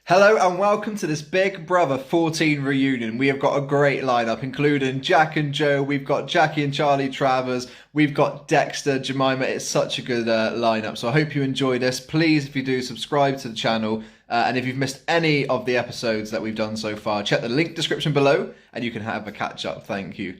Hello and welcome to this Big Brother 14 reunion. We have got a great lineup, including Jack and Joe. We've got Jackie and Charlie Travers. We've got Dexter, Jemima. It's such a good lineup. So I hope you enjoy this. Please, if you do, subscribe to the channel. And if you've missed any of the episodes that we've done so far, check the link description below and you can have a catch up. Thank you.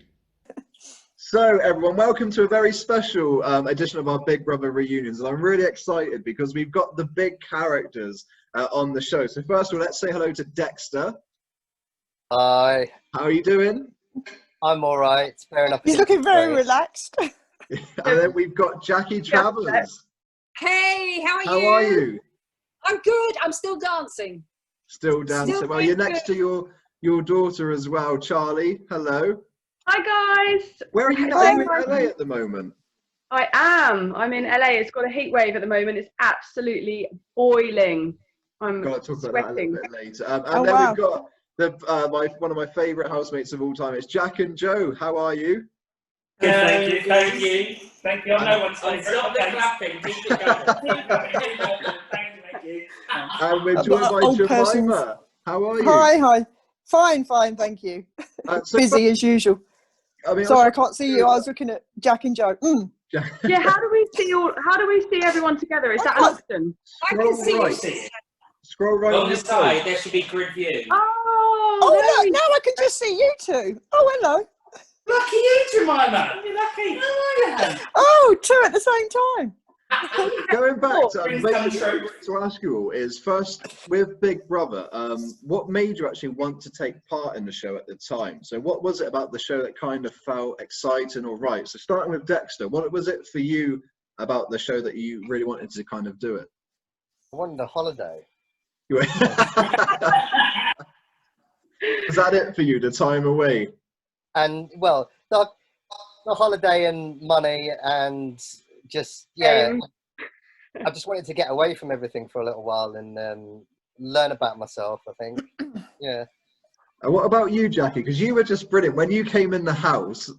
So everyone, welcome to a very special edition of our Big Brother reunions. And I'm really excited because we've got the big characters on the show. So first of all, let's say hello to Dexter. Hi. How are you doing? I'm all right. Fair enough. He's looking very relaxed. And then we've got Jackie Travers. Hey, how are you? How are you? I'm good. I'm still dancing. Still dancing. Well, you're next to your daughter as well, Charlie. Hello. Hi guys. Where are you now? Are you in LA at the moment? I am. I'm in LA. It's got a heat wave at the moment. It's absolutely boiling. I'm Got to talk sweating. about that a little bit later. And then we've got one of my favourite housemates of all time. It's Jack and Joe. How are you? Good, thank you. Thank you. I'm no one's favourite. Stop the clapping. Keep it going. Thank you. And we're joined by Jemima. How are you? Hi. Fine, thank you. Busy as usual. Sorry, I can't see you. I was looking at Jack and Joe. Yeah, how do we see everyone together? Is that an option? I can see you. Scroll right on the side. There should be grid view. Oh, look, now I can just see you two. Oh, hello. Lucky you, Jemima. You're lucky. Oh, two at the same time. Going back to ask you all is first with Big Brother, what made you actually want to take part in the show at the time? So what was it about the show that kind of felt exciting or right? So starting with Dexter, what was it for you about the show that you really wanted to kind of do it? I wanted a holiday. Was that it for you, the time away? And well, the holiday and money and just I just wanted to get away from everything for a little while and learn about myself, I think. Yeah. And what about you, Jackie? Because you were just brilliant when you came in the house.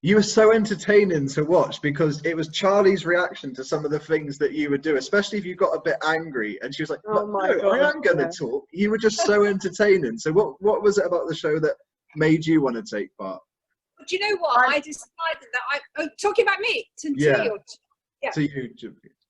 You were so entertaining to watch because it was Charlie's reaction to some of the things that you would do, especially if you got a bit angry and she was like, oh my no, God, I am going to talk. You were just so entertaining. So what was it about the show that made you want to take part? Do you know what? I decided that talking about me to you. Yeah. To you.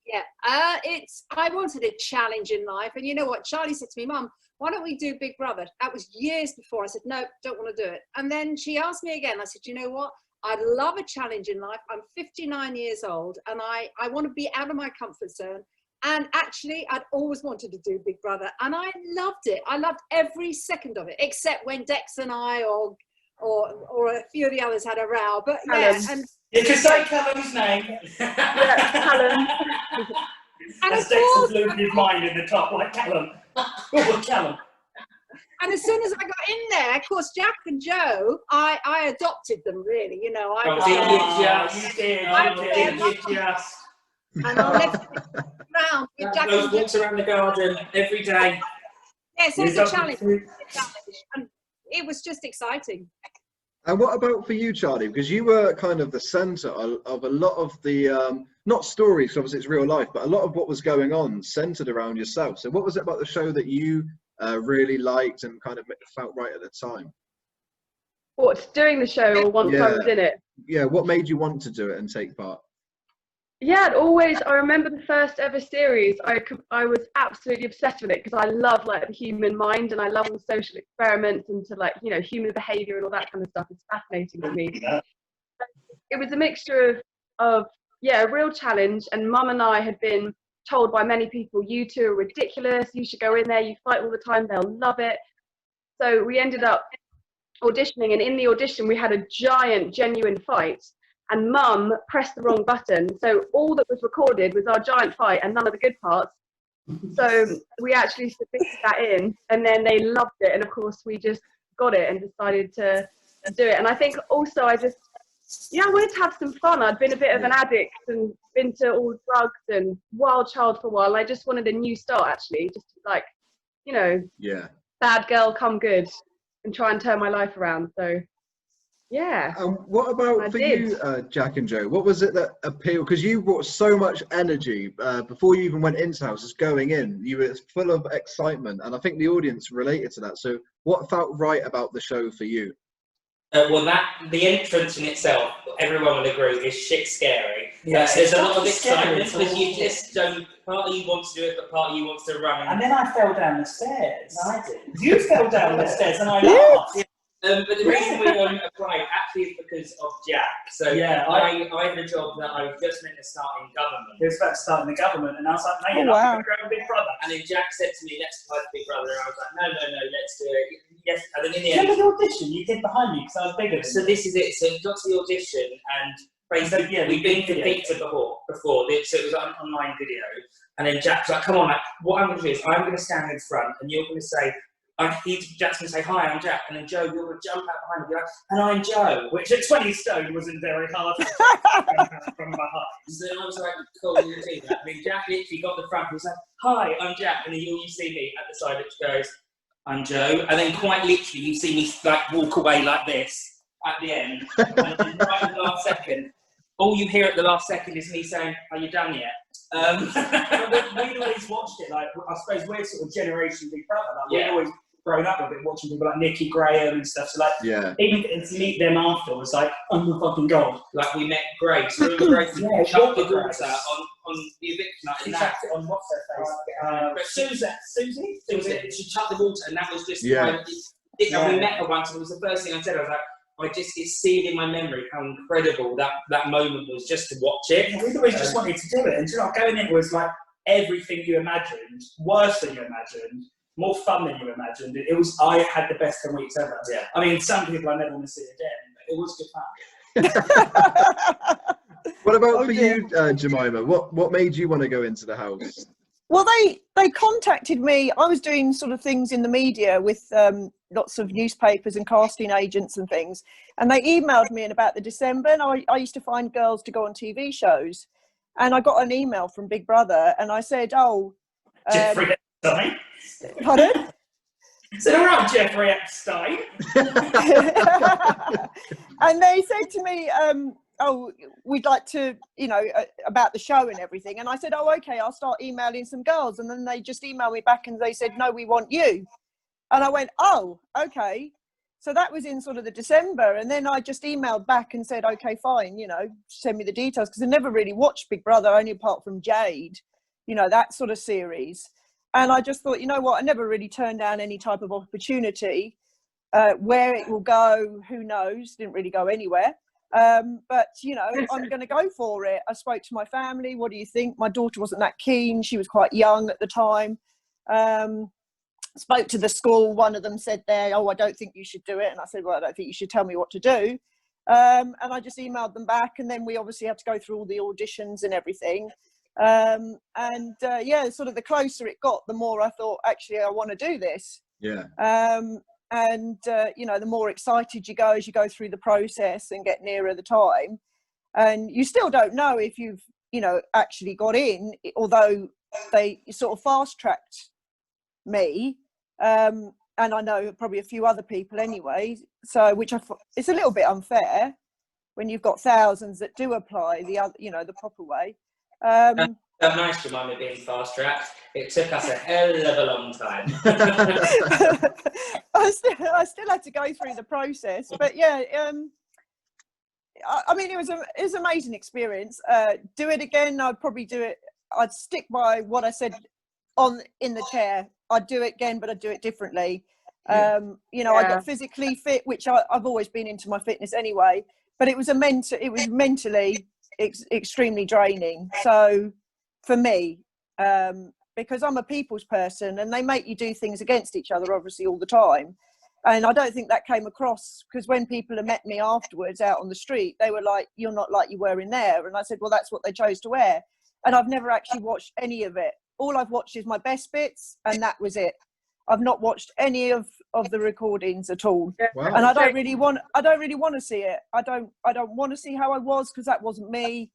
Yeah. I wanted a challenge in life. And you know what? Charlie said to me, Mum, why don't we do Big Brother? That was years before. I said, no, don't want to do it. And then she asked me again. I said, you know what? I'd love a challenge in life. I'm 59 years old and I want to be out of my comfort zone. And actually, I'd always wanted to do Big Brother. And I loved it. I loved every second of it, except when Dex and I or a few of the others had a row. But yeah. And you can say Callum's name. Yeah, Callum. And as Dexter's losing his mind in the top, like Callum. Oh, Callum. And as soon as I got in there, of course, Jack and Joe, I adopted them, really. You know, you did. And I left it around with Jack those and walks Joe. around the garden every day. Yeah, so it's a challenge. And it was just exciting. And what about for you, Charlie? Because you were kind of the centre of a lot of the, not stories, obviously it's real life, but a lot of what was going on centred around yourself. So what was it about the show that you really liked and kind of felt right at the time? What, doing the show or once I was in it? Yeah, what made you want to do it and take part? Yeah, I remember the first ever series. I was absolutely obsessed with it because I love like the human mind and I love all the social experiments and human behaviour and all that kind of stuff. It's fascinating to me. It was a mixture of a real challenge, and Mum and I had been told by many people, you two are ridiculous, you should go in there, you fight all the time, they'll love it. So we ended up auditioning, and in the audition we had a giant genuine fight. And Mum pressed the wrong button. So all that was recorded was our giant fight and none of the good parts. So we actually submitted that in and then they loved it. And of course we just got it and decided to do it. And I think also I wanted to have some fun. I'd been a bit of an addict and been to all drugs and wild child for a while. I just wanted a new start actually. Just like, bad girl come good and try and turn my life around. So Yeah. What about I for did. you, Jack and Joe? What was it that appealed? Because you brought so much energy before you even went into house, just going in. You were full of excitement, and I think the audience related to that. So, what felt right about the show for you? Well, the entrance in itself, everyone will agree, is shit scary. Yeah, there's a lot of excitement because you scary. just don't. Part of you wants to do it, but part of you wants to run. And then I fell down the stairs. No, I did. You fell down the stairs, and I laughed. But the reason we won't apply actually is because of Jack. So Yeah, I had a job that I was just meant to start in government. He was about to start in the government, and I was like, "No, you're Oh, not wow. going to go to Big Brother." And then Jack said to me, "Let's apply for Big Brother." And I was like, "No, let's do it." Yes. And then in the Do you end, remember the audition? You did behind me because I was bigger. so this is it. So we got to the audition, and basically we've been to pizza before. So it was like an online video. And then Jack's like, "Come on, like, what I'm going to do is I'm going to stand in front, and you're going to say." Jack's going to say, "Hi, I'm Jack," and then Joe, you're going to jump out behind me and be like, "And I'm Joe," Which at 20 stone wasn't very hard to jump from behind. So I was like, "Cool, you do that." And then Jack literally got the front, he was like, "Hi, I'm Jack," and then you see me at the side, which goes, "I'm Joe," and then quite literally you see me like walk away like this at the end, and then right at the last second, all you hear at the last second is me saying, "Are you done yet?" We'd always watched it, like, I suppose we're sort of generation Big Brother. Like, we'd always grown up with it, watching people like Nikki Graham and stuff. So, like, even getting to meet them after was like, oh my fucking god. Like, we met Grace. Remember Grace? Yeah, chucked the water on the eviction night. She chucked it on what's her face? Susie? She chucked the water, and that was just. Yeah. We met her once, and it was the first thing I said. I was like, it's seared in my memory how incredible that moment was just to watch it. Yeah, we'd always just wanted to do it, and you know, going in was like everything you imagined, worse than you imagined, more fun than you imagined. I had the best 10 weeks ever. Yeah. I mean, some people I never want to see again, but it was good fun. What about for you, Jemima? What made you want to go into the house? Well, they contacted me. I was doing sort of things in the media with lots of newspapers and casting agents and things, and they emailed me in about the December. And I used to find girls to go on TV shows, and I got an email from Big Brother, and I said, "Oh, Jeffrey Epstein." Pardon?" So, all right, Jeffrey Epstein. And they said to me, "Oh, we'd like to, about the show and everything." And I said, "Oh, okay, I'll start emailing some girls." And then they just emailed me back and they said, "No, we want you." And I went, "Oh, okay." So that was in sort of the December. And then I just emailed back and said, "Okay, fine, send me the details." Because I never really watched Big Brother, only apart from Jade, that sort of series. And I just thought, you know what, I never really turned down any type of opportunity. Where it will go, who knows? Didn't really go anywhere. But I'm going to go for it. I spoke to my family. What do you think? My daughter wasn't that keen. She was quite young at the time. Spoke to the school. One of them said "Oh, I don't think you should do it." And I said, "Well, I don't think you should tell me what to do." And I just emailed them back. And then we obviously had to go through all the auditions and everything. Sort of the closer it got, the more I thought, actually, I want to do this. Yeah. The more excited you go as you go through the process and get nearer the time, and you still don't know if you've actually got in, although they sort of fast tracked me, and I know probably a few other people anyway, so which it's a little bit unfair when you've got thousands that do apply the proper way. That nice Jemima being fast tracked. It took us a hell of a long time. I still had to go through the process, but yeah, I mean, it was an amazing experience. Do it again? I'd probably do it. I'd stick by what I said in the chair. I'd do it again, but I'd do it differently. I got physically fit, which I've always been into my fitness anyway. But it was mentally extremely draining. So for me, because I'm a people's person, and they make you do things against each other, obviously, all the time. And I don't think that came across, because when people had met me afterwards out on the street, they were like, "You're not like you were in there." And I said, "Well, that's what they chose to wear." And I've never actually watched any of it. All I've watched is my best bits, and that was it. I've not watched any of the recordings at all. Wow. And I don't really want to see it. I don't want to see how I was, because that wasn't me.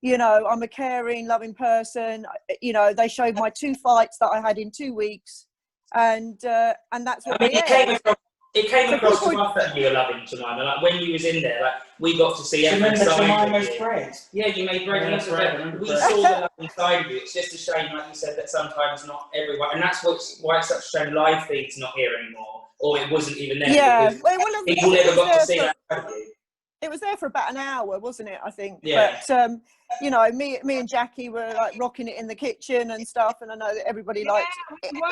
I'm a caring, loving person. They showed my 2 fights that I had in 2 weeks, and that's what I mean, they aired. It came across people- to us that you were loving Jemima. Like when you was in there, like we got to see Do you every remember side of Jemima's you. bread? Yeah, you made bread. Yeah, Lots of bread, I bread. remember We bread. saw the lovely side of you. It's just a shame, like you said, that sometimes not everyone, and that's why it's such a shame live feed's not here anymore, or it wasn't even there. Yeah, Because well, people never got to see that side of you. it was there for about an hour, wasn't it? I think. Yeah. But you know, me and Jackie were like rocking it in the kitchen and stuff, and I know that everybody liked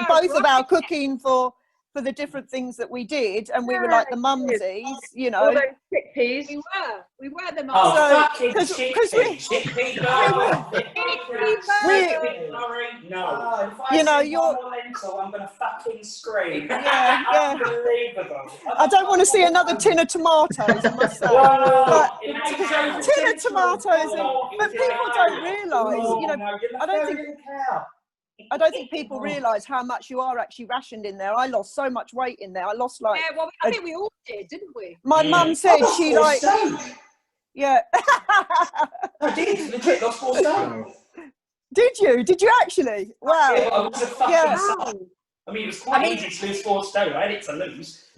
both of our cooking for the different things that we did, and we were like the mumsies, you know. All those chickpeas. We were the Oh, mums. fucking chickpea no. If I You know, see you're- one more lentil, I'm gonna fucking scream. Yeah. Unbelievable. I don't want to see another tin of tomatoes, I must say. Whoa. But It tin makes of tomatoes, but people don't realise, you know. No, you're I don't think- a cow. I don't think people realise how much you are actually rationed in there. I lost so much weight in there. I lost like. Yeah, well, I think we all did, didn't we? My mum said she like. Yeah. I did, legit, lost 4 stone. Did you? Did you actually? Wow. Yeah, but I was a fucking Yeah. son. I mean, it was quite easy to lose 4 stone. I had it to lose.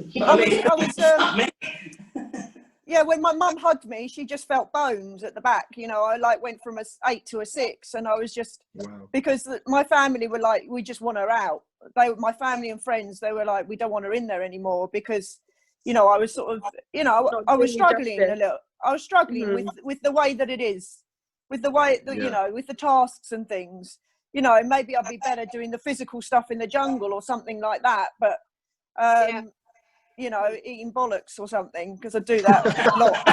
Yeah, when my mum hugged me, she just felt bones at the back. You know, I like went from a 8 to a 6, and I was just because my family were like, we just want her out. My family and friends, they were like, we don't want her in there anymore because, you know, I was sort of, you know, I was struggling a little. I was struggling with the way that it is, with the way that you know, with the tasks and things. You know, maybe I'd be better doing the physical stuff in the jungle or something like that. But you know, eating bollocks or something, because I do that a lot.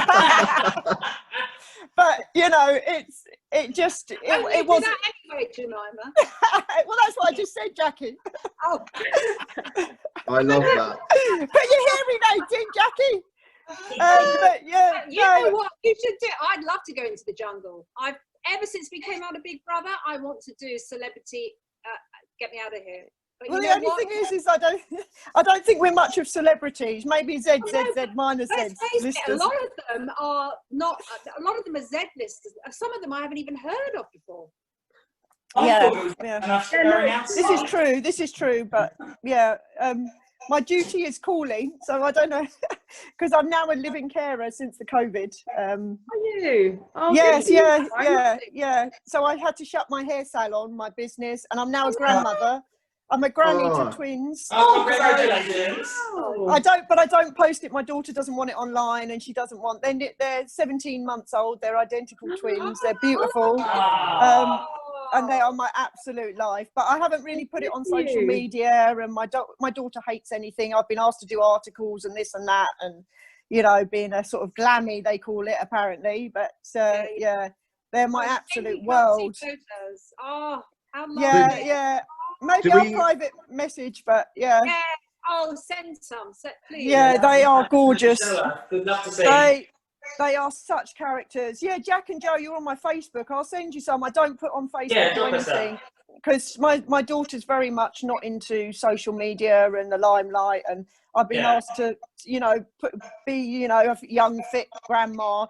But you know, it was that anyway, Jemima. well, that's what I just said, Jackie. Oh. I love that. But your hearing aid in, Jackie. But yeah, You know what? You should do. I'd love to go into the jungle. Ever since we came out of Big Brother, I want to do celebrity. Get me out of here. But well, you the know only what? thing is I don't think we're much of celebrities. Maybe Z minus Z Let's face it, listers. a lot of them are not. A lot of them are Z listers. Some of them I haven't even heard of before. This is true. But yeah, my duty is calling, so I don't know, because I'm now a living carer since the COVID. Are you? Oh, yes, yeah. So I had to shut my hair salon, my business, and I'm now a grandmother. I'm a granny to twins. Oh, congratulations! I don't post it. My daughter doesn't want it online, and she doesn't want. They're 17 months old. They're identical twins. They're beautiful. And they are my absolute life. But I haven't really put it on social media, and my daughter hates anything. I've been asked to do articles and this and that, and you know, being a sort of glammy, they call it apparently. But yeah, they're my absolute world. Oh, how long? Yeah. Maybe a private message, but yeah. Yeah. Oh, send some, please. Yeah, they are gorgeous. Good enough to see. They are such characters. Yeah, Jack and Joe, you're on my Facebook. I'll send you some. I don't put on Facebook or anything because my daughter's very much not into social media and the limelight. And I've been asked to, you know, be a young fit grandma,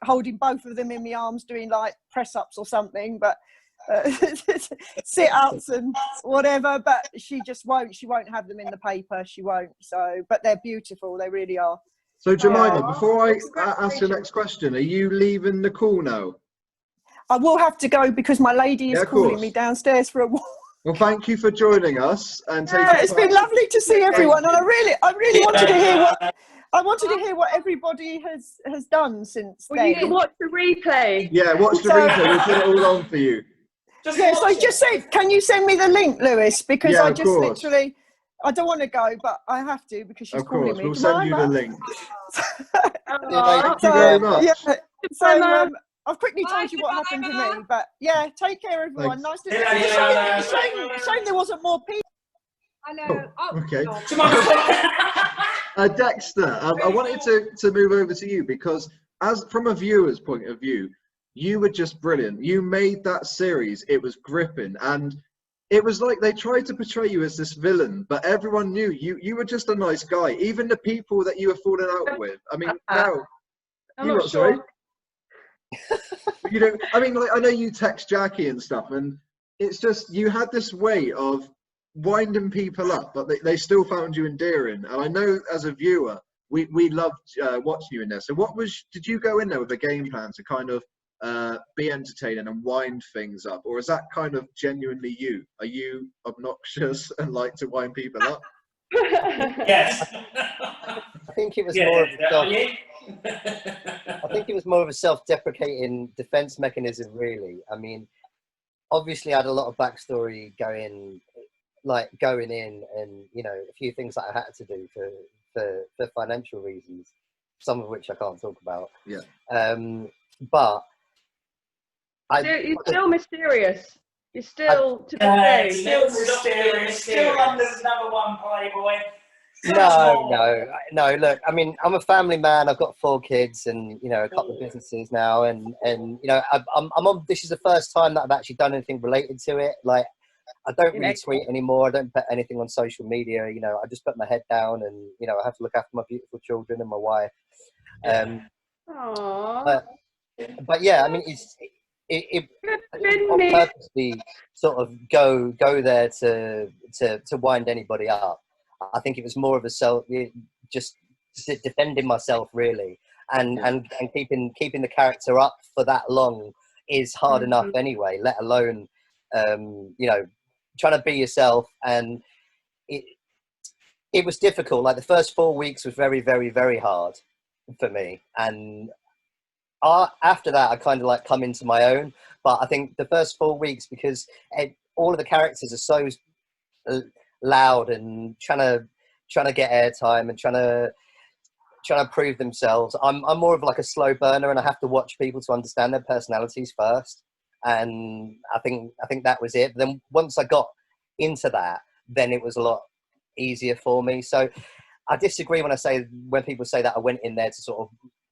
holding both of them in my arms, doing like press ups or something. But sit ups and whatever. But she just won't. She won't have them in the paper. She won't. So, but they're beautiful. They really are. So Jemima, before I ask the next question, are you leaving the call now? I will have to go because my lady is calling me downstairs for a walk. Well, thank you for joining us and taking it's been lovely to see everyone, and I really wanted to hear what everybody has done since then. You can watch the replay. Yeah, watch the replay. We'll put it all on for you. Just say, can you send me the link, Lewis? Because I just literally. I don't want to go, but I have to because she's calling me. We'll send you the link. Thank you very much. Yeah, so I've quickly told you what happened to me, but yeah, take care, everyone. Nice to meet you. Shame there wasn't more people. I know. Okay. Dexter, I wanted to move over to you because, as from a viewer's point of view, you were just brilliant. You made that series. It was gripping, and it was like they tried to portray you as this villain, but everyone knew you were just a nice guy. Even the people that you were falling out with. I mean, now I'm not sure. You don't. I mean, like I know you text Jackie and stuff, and it's just you had this way of winding people up, but they still found you endearing. And I know as a viewer, we loved watching you in there. So did you go in there with a game plan to kind of be entertaining and wind things up, or is that kind of genuinely you? Are you obnoxious and like to wind people up? Yes. I think it was Yeah, more of a are you? I think it was more of a self-deprecating defense mechanism, really. I mean, obviously I had a lot of backstory going in, and you know, a few things that I had to do for financial reasons, some of which I can't talk about. Yeah. But you're still mysterious. You're still to this day. Still mysterious. Still London's #1 playboy. No. Look, I mean, I'm a family man. I've got 4 kids, and you know, a couple of businesses now, and you know, I'm on. This is the first time that I've actually done anything related to it. Like, I don't really tweet anymore. I don't put anything on social media. You know, I just put my head down, and you know, I have to look after my beautiful children and my wife. But yeah, I mean, it purposely sort of go there to wind anybody up. I think it was more of a just defending myself, really, and keeping the character up for that long is hard enough anyway, let alone you know, trying to be yourself. And it was difficult. Like, the first 4 weeks was very, very, very hard for me, and after that I kind of like come into my own. But I think the first 4 weeks, because all of the characters are so loud and trying to get airtime and trying to prove themselves, I'm more of like a slow burner, and I have to watch people to understand their personalities first. And I think that was it. But then once I got into that, then it was a lot easier for me. So I disagree when people say that I went in there to sort of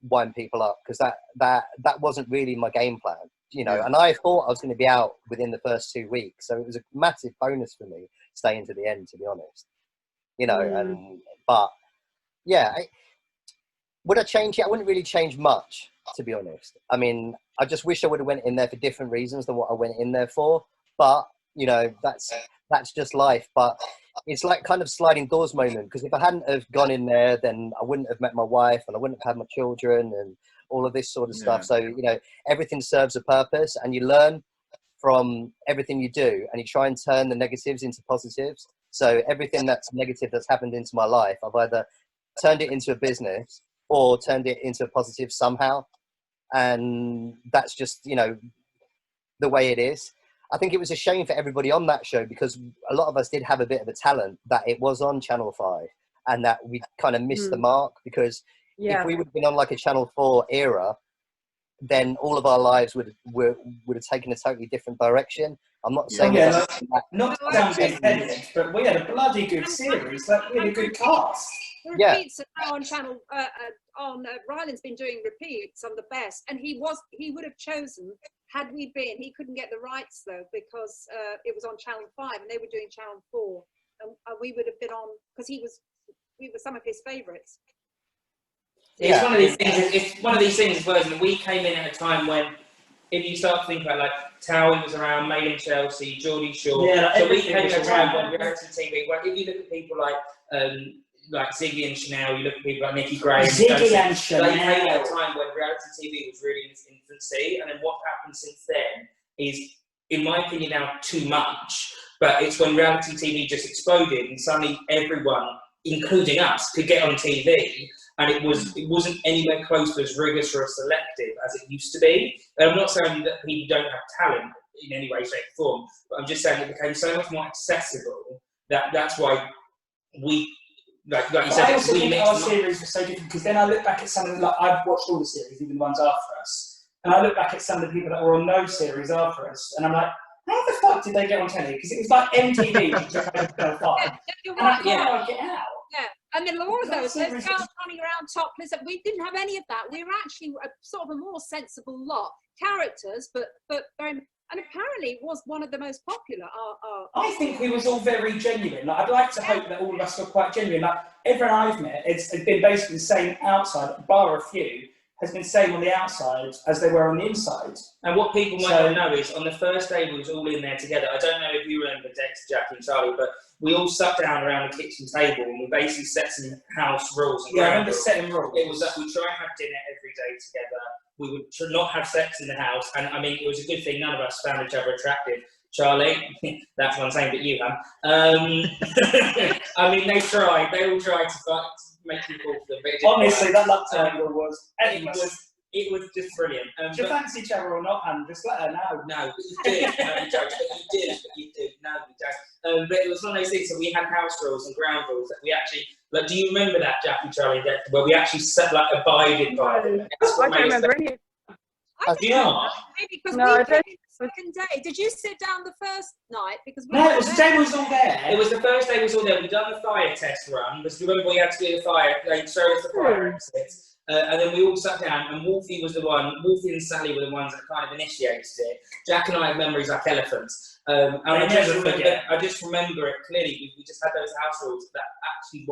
wind people up, because that wasn't really my game plan, you know. And I thought I was going to be out within the first 2 weeks, so it was a massive bonus for me staying to the end, to be honest, you know. But yeah, would I change it? I wouldn't really change much, to be honest. I mean, I just wish I would have went in there for different reasons than what I went in there for. But you know, that's just life. But it's like kind of sliding doors moment, because if I hadn't have gone in there, then I wouldn't have met my wife, and I wouldn't have had my children, and all of this sort of stuff. So, you know, everything serves a purpose, and you learn from everything you do, and you try and turn the negatives into positives. So everything that's negative that's happened into my life, I've either turned it into a business or turned it into a positive somehow. And that's just, you know, the way it is. I think it was a shame for everybody on that show, because a lot of us did have a bit of a talent, that it was on Channel 5, and that we kind of missed the mark, because if we would have been on like a Channel 4 era, then all of our lives would have taken a totally different direction. I'm not saying not to sound big-headed, but we had a bloody good series. Like, we had a good cast. Repeats are now on Channel Ryland's been doing repeats on the best, and he would have chosen, had we been. He couldn't get the rights though, because it was on Channel 5 and they were doing Channel 4, and we would have been on, because we were some of his favourites. It's one of these things. It's one of these things as well. That we came in at a time when, if you start to think about, like, Towie was around, Made in Chelsea, Geordie Shore. So we came at a time when reality TV. Well, if you look at people like Ziggy and Chanel, you look at people like Nicky Gray. Ziggy and Chanel. They came at a time when reality TV was really in its infancy, and then what happened since then is, in my opinion, now too much. But it's when reality TV just exploded, and suddenly everyone, including us, could get on TV. And it wasn't anywhere close to as rigorous or as selective as it used to be. And I'm not saying that people don't have talent in any way, shape, or form, but I'm just saying it became so much more accessible that's why we, like you said, I also think our series was so different, because then I look back at some of the, like, I've watched all the series, even the ones after us, and I look back at some of the people that were on those series after us, and I'm like, how the fuck did they get on telly? Because it was like MTV just took over Channel 5. You're and right, I can't get out. Yeah, and then all of those girls running around topless, we didn't have any of that. We were actually a sort of a more sensible lot, characters, but very, and apparently it was one of the most popular. I think we was all very genuine. Like, I'd like to hope that all of us were quite genuine. Like, everyone I've met, it's been basically the same outside, bar a few, has been the same on the outside as they were on the inside. And what people might not know is, on the first day we was all in there together. I don't know if you remember Dexter, Jackie and Charlie, but we all sat down around the kitchen table and we basically set some house rules. And I remember setting rules. It was that we try and have dinner every day together. We would not have sex in the house, and I mean, it was a good thing. None of us found each other attractive. Charlie, that's what I'm saying, but you have. I mean, they tried. They all tried to make you fall for them. But honestly, that love triangle was. It was just brilliant. Do you fancy each other or not, and just let her know? No, but you did. No, you don't. But you did. No, you don't. But it was one of those things that we had house rules and ground rules that we actually. Like, do you remember that, Jackie, Charlie, and Dexter, where we actually abided by them? I don't remember any. I Do you not? because No, we I came don't. the second day. Did you sit down the first night? Because we No, were it was the there. day we was all there. It was the first day we was all there. We'd done the fire test run, because remember we had to do the fire, they showed us the fire exits. And then we all sat down, and Wolfie and Sally were the ones that kind of initiated it. Jack and I have memories like elephants. And I just remember it clearly. We just had those house rules that actually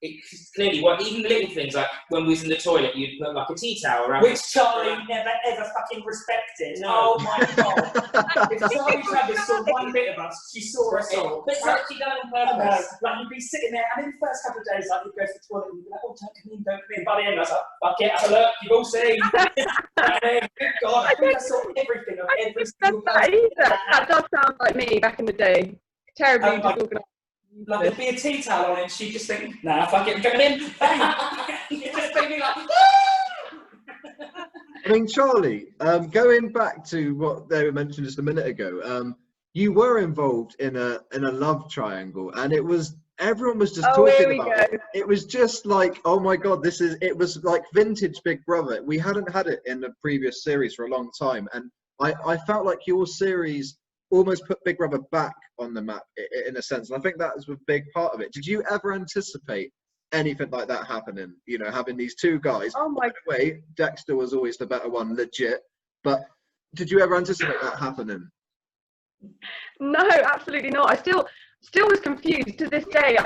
it clearly worked. Even the little things, like when we was in the toilet, you'd put like a tea towel around. Which Charlie never ever fucking respected. No. Oh my god. If Charlie Travis saw one bit of us, she saw us all. But it's actually done on purpose. Like you'd be sitting there, and in the first couple of days, like you'd go to the toilet and you'd be like, oh, don't come in, don't come in. By the end, I was like, fuck it, have a look, you've all seen. And then, good God, I think I saw everything of every single That person. either. That does sound like me back in the day. Terribly disorganised. Like there'd be a tea towel on it, and she'd just think, nah, fuck it, I'm coming in. Bang. You'd just be like, I mean, Charlie, going back to what they were mentioned just a minute ago, you were involved in a love triangle, and everyone was just talking about it. It was just like, oh my god, it was like vintage Big Brother. We hadn't had it in the previous series for a long time, and I felt like your series almost put Big Brother back on the map in a sense, and I think that was a big part of it. Did you ever anticipate anything like that happening? You know, having these two guys. Oh my. By the way, Dexter was always the better one, legit. But did you ever anticipate that happening? No, absolutely not. I still was confused to this day.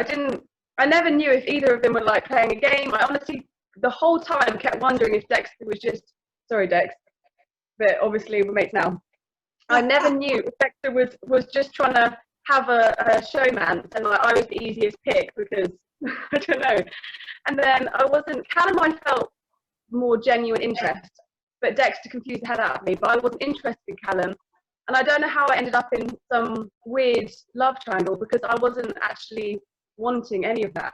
I never knew if either of them were like playing a game. I honestly, the whole time, kept wondering if Dexter was just, sorry Dex, but obviously we're mates now. I never knew if Dexter was just trying to have a showmance, and like I was the easiest pick because I don't know. And then Callum, I felt more genuine interest, but Dexter confused the head out of me. But I wasn't interested in Callum, and I don't know how I ended up in some weird love triangle because I wasn't actually wanting any of that.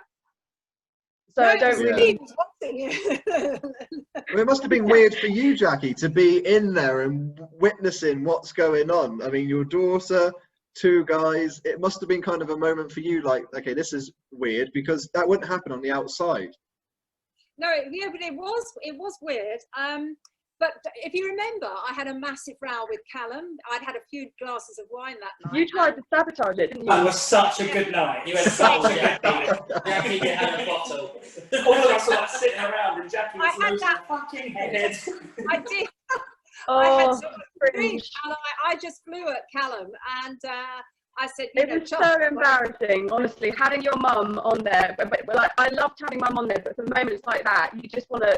So I don't really. Well, it must have been weird for you, Jackie, to be in there and witnessing what's going on. I mean, your daughter, two guys. It must have been kind of a moment for you, like, okay, this is weird, because that wouldn't happen on the outside. No, yeah, but it was weird. But if you remember, I had a massive row with Callum. I'd had a few glasses of wine that night. You tried to sabotage it, didn't you? that was such a good night. You had such a good night. Jackie had a bottle. All of us were like sitting around, and Jackie was I had losing that fucking head. I did. I had so much drink, and I just flew at Callum, and I said, it was so embarrassing, honestly, having your mum on there. But like, I loved having mum on there, but for moments like that, you just wanna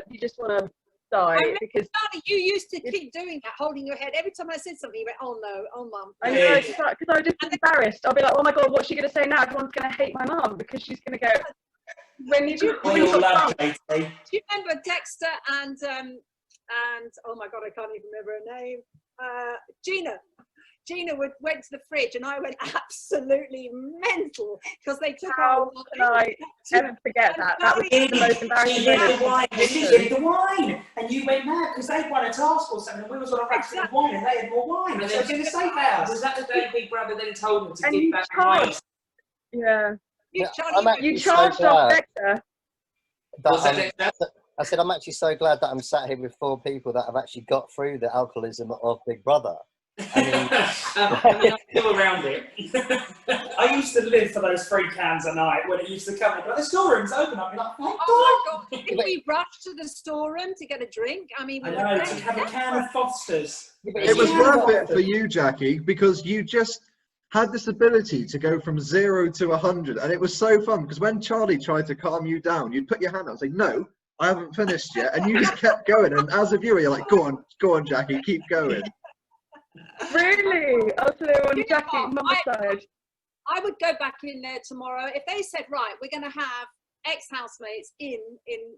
die because you used to keep doing that, holding your head every time I said something. You went, "Oh no, oh mum." I know, because I was just embarrassed. I'll be like, "Oh my god, what's she gonna say now? Everyone's gonna hate my mum because she's gonna go." When you do We all love JT. Do you remember Dexter and oh my god, I can't even remember her name. Gina went to the fridge, and I went absolutely mental because they took How can I ever forget that? That was the most embarrassing She moment. hid the wine, and you went mad because they won a task or something, and we was on a rack of wine, and they had more wine. And So it's in the safe house. Was that the day Big Brother then told them to And give you back the charged. wine? Yeah. You charged off Dexter. I said, I'm actually so glad that I'm sat here with 4 people that have actually got through the alcoholism of Big Brother. I mean, I'm still around it. I used to live for those 3 cans a night when it used to come. But the storeroom's open. I'd be like, thank oh my god! Did we rush to the storeroom to get a drink? I mean, I know, to have a can of Foster's. It was worth it for you, Jackie, because you just had this ability to go from 0 to 100, and it was so fun because when Charlie tried to calm you down, you'd put your hand up and say, "No, I haven't finished yet," and you just kept going. And as a viewer, you're like, "Go on, Jackie, keep going." Really? Oh, so they were on Jackie, mum's side. I would go back in there tomorrow. If they said, right, we're going to have ex-housemates in,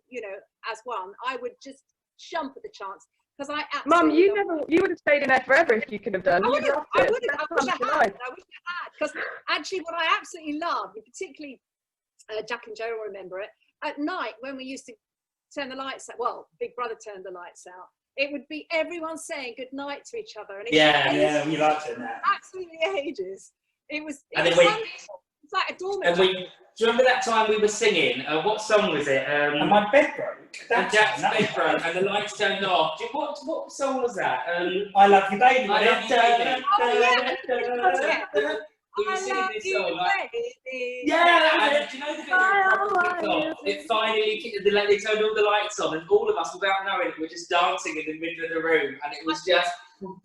you know, as one, I would just jump at the chance. Because I Mum, absolutely you would have stayed in there forever if you could have done. I would have. I wish I had. Because actually, what I absolutely love, and particularly Jack and Joe will remember it, at night when we used to turn the lights out, well, Big Brother turned the lights out, it would be everyone saying good night to each other. And yeah, we liked it now. Absolutely ages. It was wonderful. It's like a dormitory. Do you remember that time we were singing? What song was it? And my bed broke. And Jack's bed broke and the lights turned off. What song was that? I Love You Baby. I Love You Baby. Oh, yeah. We were singing this song. Like, Yeah, and do you know the bit it finally, they turned all the lights on and all of us, without knowing it, were just dancing in the middle of the room and it was just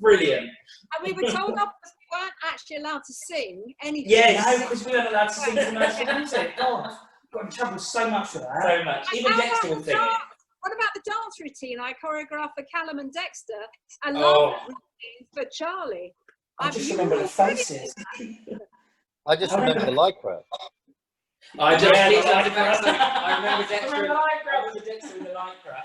brilliant. And we were told off because we weren't actually allowed to sing anything. Yeah, no, because we weren't allowed to sing commercial music. God, got in trouble so much for that. So much. Even Dexter was singing it. What about the dance routine I choreographed for Callum and Dexter and love routine for Charlie? I just remember the faces. I just remember the lycra. I remember Dexter in the lycra.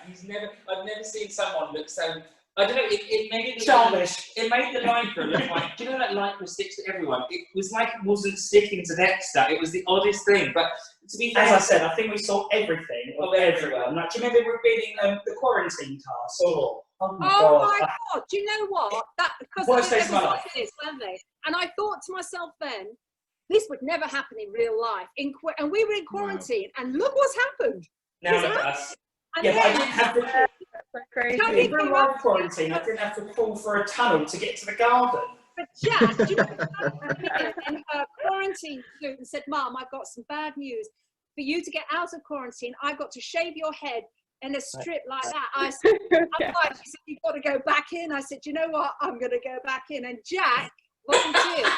I've never seen someone look so. I don't know. It made it childish. It made the lycra look like. Do you know that lycra sticks to everyone? It was like it wasn't sticking to Dexter. It was the oddest thing. But to be fair, as I said, I think we saw everything of everyone. Like, do you remember reading the quarantine task? Oh my God! Do you know what? That because Worst days of my life. Weren't they? And I thought to myself then, this would never happen in real life. And we were in quarantine, and look what's happened. Now look at us. Yeah, but I didn't have to. Crazy. For a while quarantine, I didn't have to pull for a tunnel to get to the garden. But Jack, do you know, in her quarantine suit and said, "Mum, I've got some bad news. For you to get out of quarantine, I've got to shave your head in a strip like that." I said, she said, "You've got to go back in." I said, "You know what? I'm going to go back in." And Jack volunteered.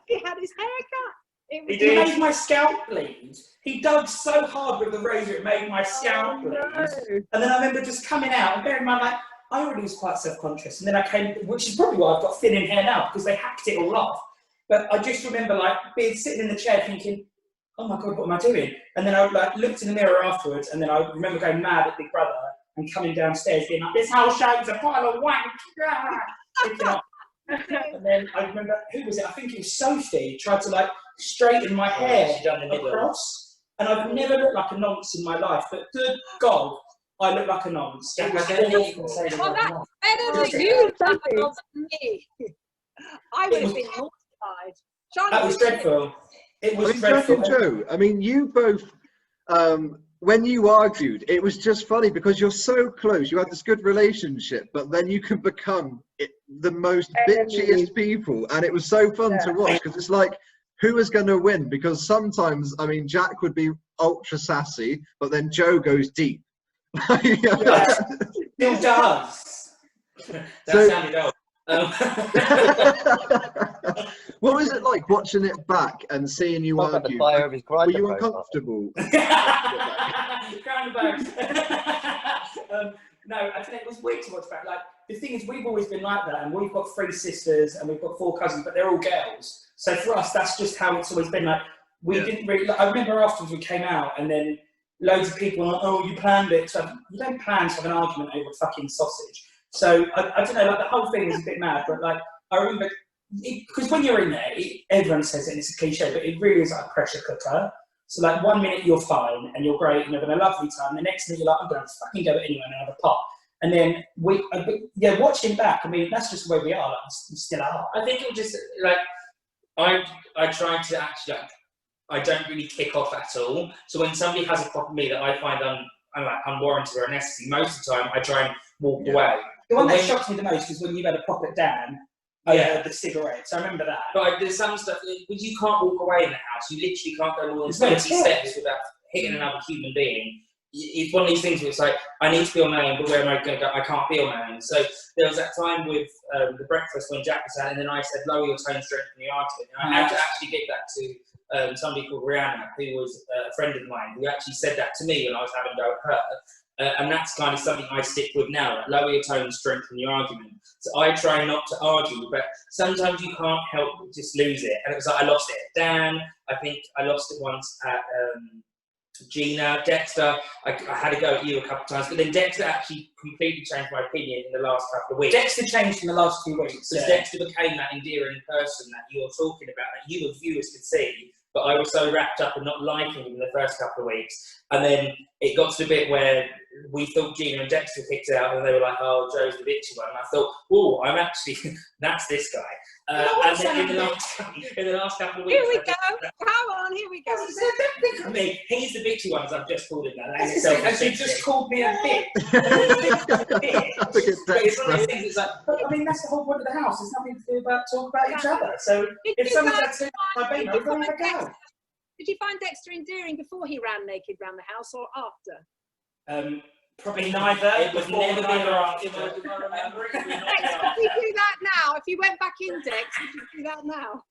He had his hair cut. He made my scalp bleed. He dug so hard with the razor, it made my scalp bleed. No. And then I remember just coming out, and bearing in mind, like, I already was quite self-conscious. And then I came, which is probably why I've got thinning hair now, because they hacked it all off. But I just remember, like, sitting in the chair thinking, oh my God, what am I doing? And then I looked in the mirror afterwards, and then I remember going mad at Big Brother and coming downstairs being like, this whole show's a pile of wank. And then I remember, who was it? I think it was Sophie, tried to straighten my hair across. And I've never looked like a nonce in my life, but good God, I look like a nonce. It was well, that's better than you than me. I would have been mortified. That was dreadful. It was dreadful. Jack and Joe, I mean, you both, when you argued, it was just funny because you're so close. You had this good relationship, but then you can become the most bitchiest people. And it was so fun to watch because it's like, who is going to win? Because sometimes, I mean, Jack would be ultra sassy, but then Joe goes deep. Still does. That sounded old. What was it like watching it back and seeing you argue? Were you uncomfortable? No, I think it was weird to watch back. Like, the thing is, we've always been like that, and we've got 3 sisters and we've got 4 cousins, but they're all girls. So for us, that's just how it's always been. Like, we didn't really. I remember afterwards we came out, and then loads of people were like, "Oh, you planned it." So you don't plan to have an argument over fucking sausage. So I don't know. Like, the whole thing was a bit mad, but like I remember. Because when you're in there, everyone says it, and it's a cliche, but it really is like a pressure cooker. So like 1 minute you're fine and you're great and you're having a lovely time, the next minute you're like, I'm going to fucking go anyway and have a pop. And then watching back, I mean, that's just the way we are. Like, we still are. I think it was just like I try to actually I don't really kick off at all. So when somebody has a problem with me that I find unwarranted or unnecessary, most of the time I try and walk away. The one that shocked me the most is when you had a pop at Dan. The cigarettes. I remember that. But there's some stuff you can't walk away in the house. You literally can't go more than 20 steps without hitting another human being. It's one of these things where it's like, I need to be on my own, but where am I going to go? I can't be on my own. So there was that time with the breakfast when Jack was out, and then I said, lower your tone, strengthen the argument. And I had to actually give that somebody called Rihanna, who was a friend of mine, who actually said that to me when I was having a go at her. And that's kind of something I stick with now. Like, lower your tone, strengthen your argument. So I try not to argue, but sometimes you can't help but just lose it. And it was like I lost it at Dan. I think I lost it once at Gina, Dexter. I had to go at you a couple of times, but then Dexter actually completely changed my opinion in the last couple of weeks. Dexter changed in the last few weeks. Because Dexter became that endearing person that you're talking about, that you as viewers could see. But I was so wrapped up in not liking him in the first couple of weeks. And then it got to the bit where we thought Gina and Dexter kicked out, and they were like, oh, Joe's the bitchy one. And I thought, oh, I'm actually, that's this guy. And then in the last couple of weeks... Here we go. Come on, here we go. Don't think of me. He's the bitchy one, as I've just called him that. As you just called me a bitch. But it's one of those things, it's like, I mean, that's the whole point of the house. There's nothing to do about talk about each other. So if someone's had to my baby, I'm going to have a go. Did you find Dexter endearing before he ran naked around the house or after? Probably neither. It was never been after. Dex, would you do that now? If you went back in, Dex, would you do that now?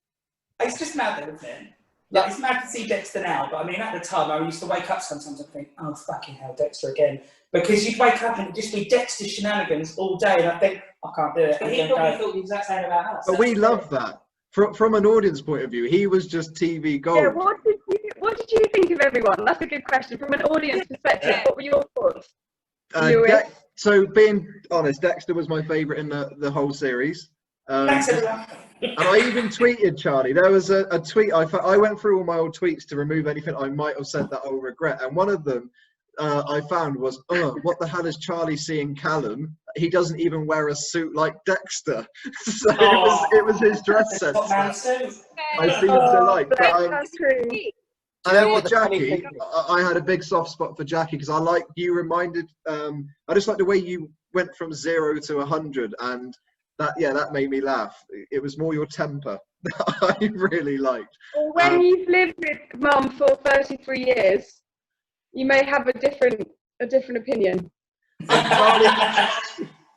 It's just mad though, isn't it? Like, it's mad to see Dexter now, but I mean, at the time, I used to wake up sometimes and think, oh, fucking hell, Dexter again. Because you'd wake up and it'd just be Dexter shenanigans all day, and I think, I can't do it. But he probably thought the exact same about us. But we love that. From an audience point of view, he was just TV gold. Yeah, what did you think of everyone? That's a good question. From an audience perspective, what were your thoughts? So being honest, Dexter was my favourite in the whole series. Thanks, everyone. And I even tweeted Charlie. There was a tweet. I went through all my old tweets to remove anything I might have said that I'll regret. And one of them I found was, what the hell is Charlie seeing Callum? He doesn't even wear a suit like Dexter. So it was his dress sense. I seemed to like. That's true. I know what Jackie. I had a big soft spot for Jackie because I like you reminded. I just like the way you went from 0 to 100, and that made me laugh. It was more your temper that I really liked. Well, when you've lived with Mum for 33 years, you may have a different opinion.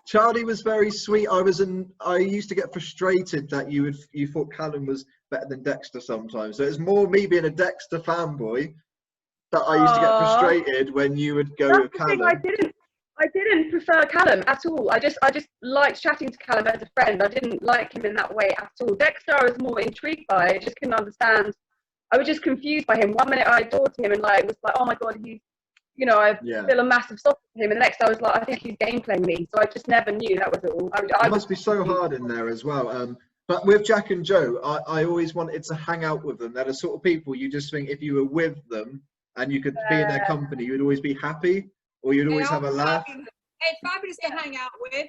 Charlie was very sweet. I used to get frustrated that you thought Callum was better than Dexter sometimes. So it's more me being a Dexter fanboy that I used to get frustrated when you would go with Callum. I didn't prefer Callum at all. I just liked chatting to Callum as a friend. I didn't like him in that way at all. Dexter I was more intrigued by. I just couldn't understand. I was just confused by him. One minute I adored him and was like, oh my god, he's, I feel a massive soft for him. And the next I was like, I think he's game playing me. So I just never knew that was it all. It must be so hard in there as well. But with Jack and Joe, I always wanted to hang out with them. They're the sort of people you just think if you were with them and you could be in their company, you would always be happy or you'd always have a laugh. They're fabulous to hang out with.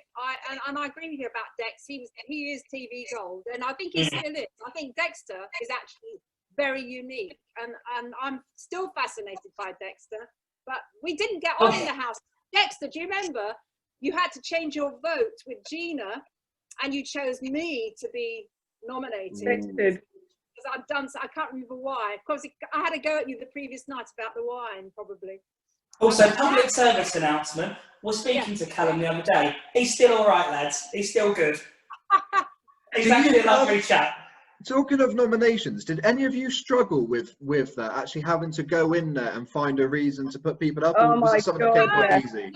And I agree with you about Dex. He is TV gold, and I think he still is. I think Dexter is actually very unique, and I'm still fascinated by Dexter. But we didn't get on in the house. Dexter, do you remember? You had to change your vote with Gina, and you chose me to be nominated. Because I've done so. I can't remember why. Because I had a go at you the previous night about the wine, probably. Also, public service announcement. We're speaking to Callum the other day. He's still all right, lads. He's still good. He's actually a lovely chap. Talking of nominations, did any of you struggle with that, actually having to go in there and find a reason to put people up? Oh or was it something that came quite easy?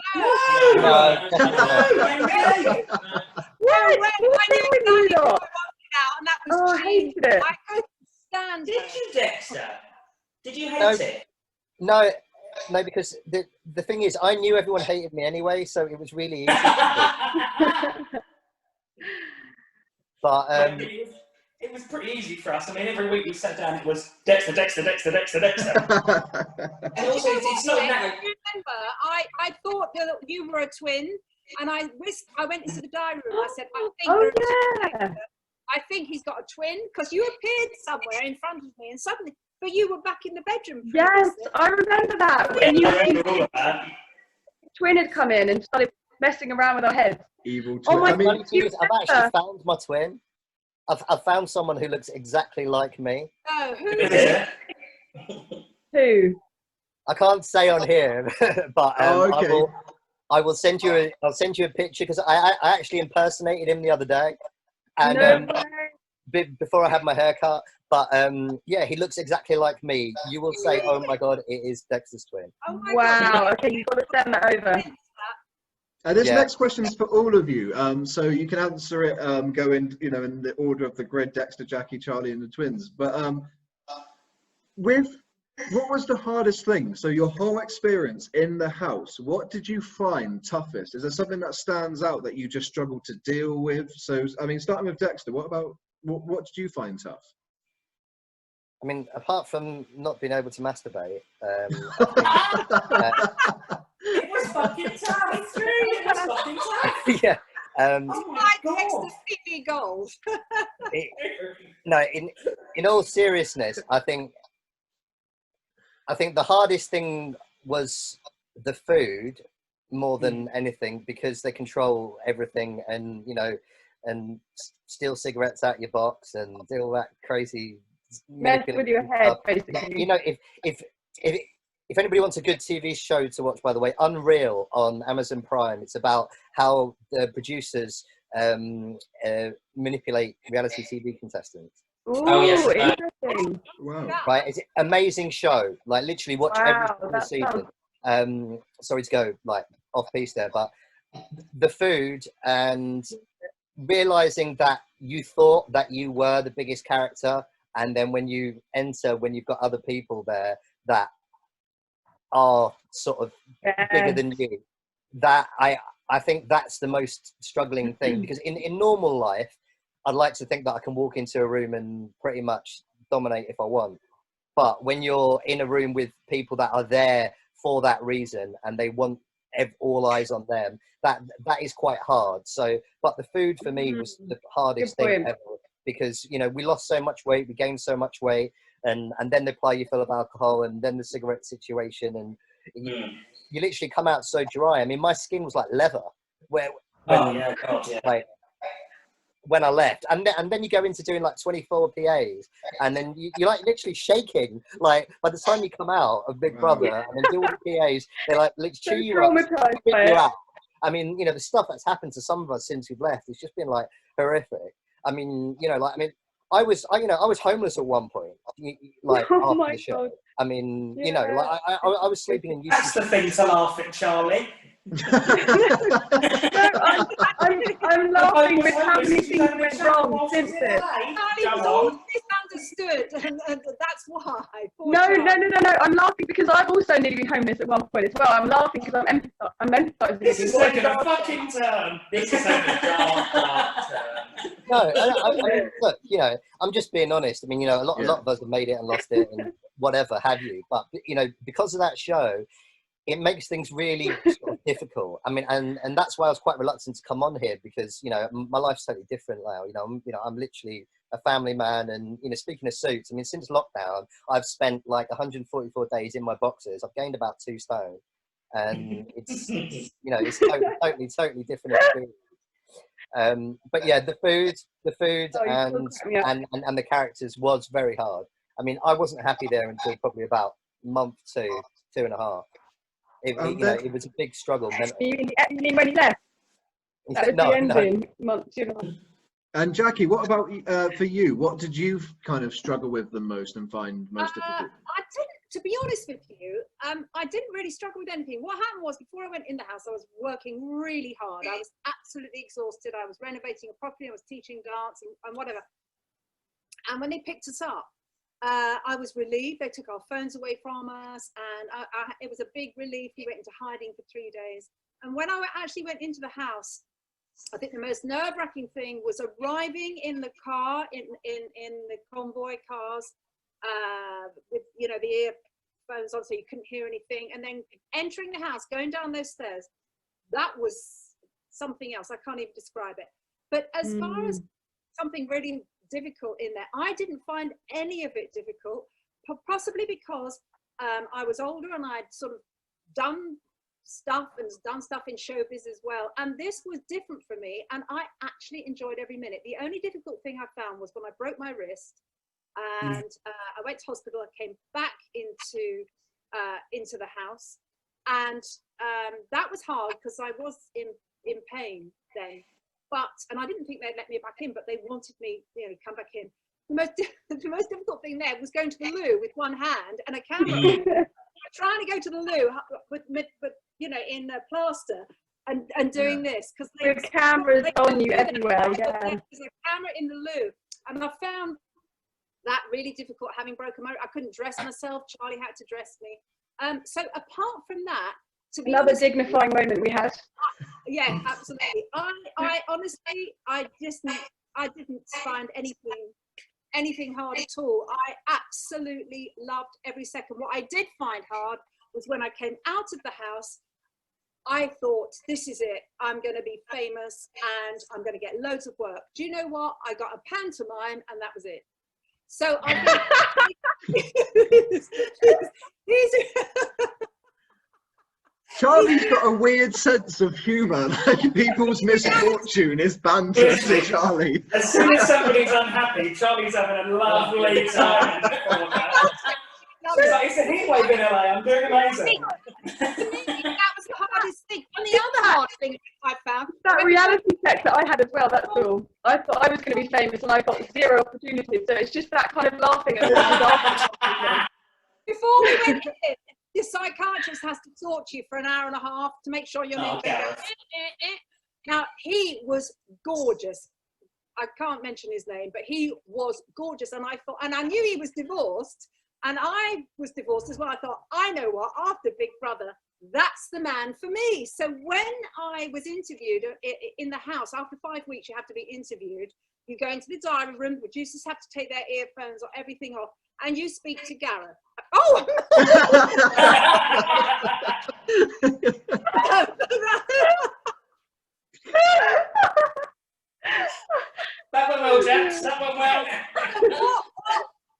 I hated it. I couldn't stand it. Did you, Dexter? Did you hate it? No, because the thing is, I knew everyone hated me anyway, so it was really easy. But it was pretty easy for us. I mean, every week we sat down, it was Dexter, Dexter, Dexter, Dexter, Dexter. And also, it's not that. Remember, I thought that you were a twin, and I went into the diary room. I said, I think he's got a twin, because you appeared somewhere in front of me, and suddenly, but you were back in the bedroom. Yes, I remember that. When twin had come in and started messing around with our heads. Evil twin. Oh my God, I've actually found my twin. I've found someone who looks exactly like me. Oh, who is it? Who? I can't say on here, but okay. I will send you a picture because I actually impersonated him the other day, and before I had my hair cut. But yeah, he looks exactly like me. You will say, "Oh my God, it is Dexter's twin." Oh my Wow. God. Okay, you've got to send that over. This Yeah. next question is for all of you, so you can answer it. Go in, in the order of the grid: Dexter, Jackie, Charlie, and the twins. But what was the hardest thing? So your whole experience in the house, what did you find toughest? Is there something that stands out that you just struggled to deal with? So, I mean, starting with Dexter, what did you find tough? I mean, apart from not being able to masturbate, It was fucking tough. It's true. It was fucking tough. yeah. Oh my God. Dexter's TV gold. No, in all seriousness, I think the hardest thing was the food more than anything, because they control everything, and and steal cigarettes out your box and do all that crazy Mess with your head, stuff. basically. If anybody wants a good TV show to watch, by the way, Unreal on Amazon Prime. It's about how the producers manipulate reality TV contestants. Ooh, Oh, yes. interesting. Wow. Right, it's an amazing show. Like, literally watch every Wow, single that season. Sorry to go like off piece there, but the food and realizing that you thought that you were the biggest character, and then when you enter, when you've got other people there that are sort of bigger than you, that I think that's the most struggling thing, because in normal life, I'd like to think that I can walk into a room and pretty much dominate if I want. But when you're in a room with people that are there for that reason and they want all eyes on them, that is quite hard. So, but the food for me was the hardest thing ever, because we lost so much weight, we gained so much weight, and then they apply you full of alcohol, and then the cigarette situation, and you literally come out so dry. I mean, my skin was like leather. When I left, and then you go into doing like 24 PAs, and then you're like literally shaking. Like, by the time you come out of Big Brother and then do all the PAs, they like chew you up, spit you out. I mean, the stuff that's happened to some of us since we've left, it's just been like horrific. I mean, I was homeless at one point, like after the show. God. I mean, like I was sleeping in. That's the thing to laugh at, Charlie. No, I'm laughing with how many things went wrong since it. Charlie was always misunderstood, and that's why. No. I'm laughing because I've also nearly been homeless at one point as well. I'm laughing because I'm empathizing. This is taking a fucking turn. This is taking a dark turn. No, I mean, look, I'm just being honest. I mean, a lot of us have made it and lost it and whatever have you. But because of that show, it makes things really sort of difficult. I mean, and that's why I was quite reluctant to come on here, because my life's totally different now. I'm literally a family man, and speaking of suits, I mean, since lockdown, I've spent like 144 days in my boxes. I've gained about 2 stone, and it's it's totally different experience. But yeah, the food and the characters was very hard. I mean, I wasn't happy there until probably about month 2.5. It was a big struggle. You mean when he left? That was the ending, month 2.5. And Jackie, what about for you? What did you kind of struggle with the most and find most difficult? To be honest with you, I didn't really struggle with anything. What happened was, before I went in the house, I was working really hard. I was absolutely exhausted. I was renovating a property. I was teaching dance and whatever. And when they picked us up, I was relieved. They took our phones away from us, and it was a big relief. We went into hiding for 3 days. And when I actually went into the house, I think the most nerve-wracking thing was arriving in the car, in the convoy cars, with the earphones on so you couldn't hear anything, and then entering the house, going down those stairs. That was something else. I can't even describe it. But as far as something really difficult in there, I didn't find any of it difficult, possibly because I was older and I'd sort of done stuff in showbiz as well, and this was different for me, and I actually enjoyed every minute. The only difficult thing I found was when I broke my wrist, and I went to hospital. I came back into the house, and that was hard because I was in pain then. and I didn't think they'd let me back in, but they wanted me, you know, come back in. The most difficult thing there was going to the loo with one hand and a camera. Trying to go to the loo, but you know, in plaster and doing this because with cameras on you everywhere. Yeah, there's a camera in the loo, and I found that really difficult. Having broken I couldn't dress myself. Charlie had to dress me. So apart from that, to be another honest, dignifying moment we had. Yeah, absolutely. I honestly, I didn't find anything hard at all. I absolutely loved every second. What I did find hard was when I came out of the house, I thought, this is it. I'm going to be famous and I'm going to get loads of work. Do you know what? I got a pantomime and that was it. So I Charlie's got a weird sense of humour. Like people's misfortune is banter to Charlie. As soon as somebody's unhappy, Charlie's having a lovely time. She's like, it's a heat wave in LA, I'm doing amazing. That was the hardest thing. And the other hard thing I found, that reality check that I had as well, that's all. I thought I was going to be famous and I got zero opportunities, so it's just that kind of laughing at what before we went in, your psychiatrist has to talk to you for an hour and a half to make sure you're not Now, he was gorgeous. I can't mention his name, but he was gorgeous. And I thought, and I knew he was divorced, and I was divorced as well. I thought, I know what, after Big Brother, that's the man for me. So when I was interviewed in the house, after 5 weeks, you have to be interviewed. You go into the diary room, producers have to take their earphones or everything off, and you speak to Gareth. Oh! That went well, Jax. That went well.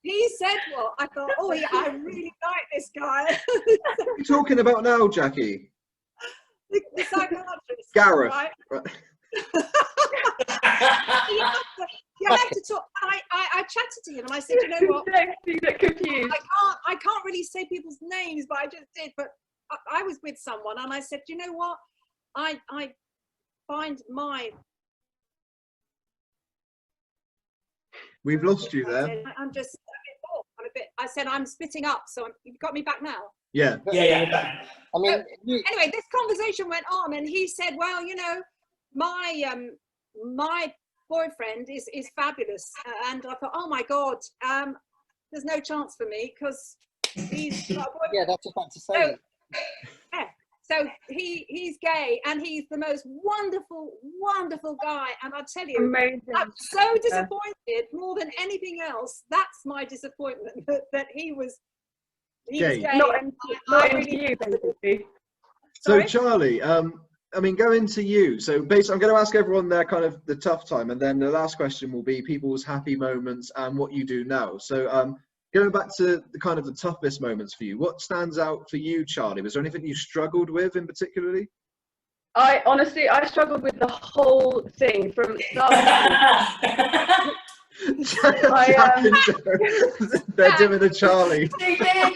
He said what? I thought, oh yeah, I really like this guy. What are you talking about now, Jackie? The psychiatrist. Gareth. Right? Right. You have to talk. I chatted to him and I said, you know what? Confused. I can't really say people's names, but I just did. But I was with someone and I said, you know what? I find my. We've lost you there. I'm just a bit. I said I'm spitting up, so you've got me back now. Yeah. Yeah. I mean, anyway, this conversation went on, and he said, "Well, you know, my boyfriend is fabulous," and I thought, "Oh my God, there's no chance for me because he's got a boyfriend." Yeah, that's about to say. So he's gay and he's the most wonderful guy. And I tell you, amazing. I'm so disappointed more than anything else. That's my disappointment that he's gay. Not into you, basically. So Charlie, I mean, going to you. So basically, I'm going to ask everyone their kind of the tough time, and then the last question will be people's happy moments and what you do now. So going back to the kind of the toughest moments for you, what stands out for you, Charlie? Was there anything you struggled with in particularly? I honestly struggled with the whole thing from start to They're doing a Charlie. Yeah,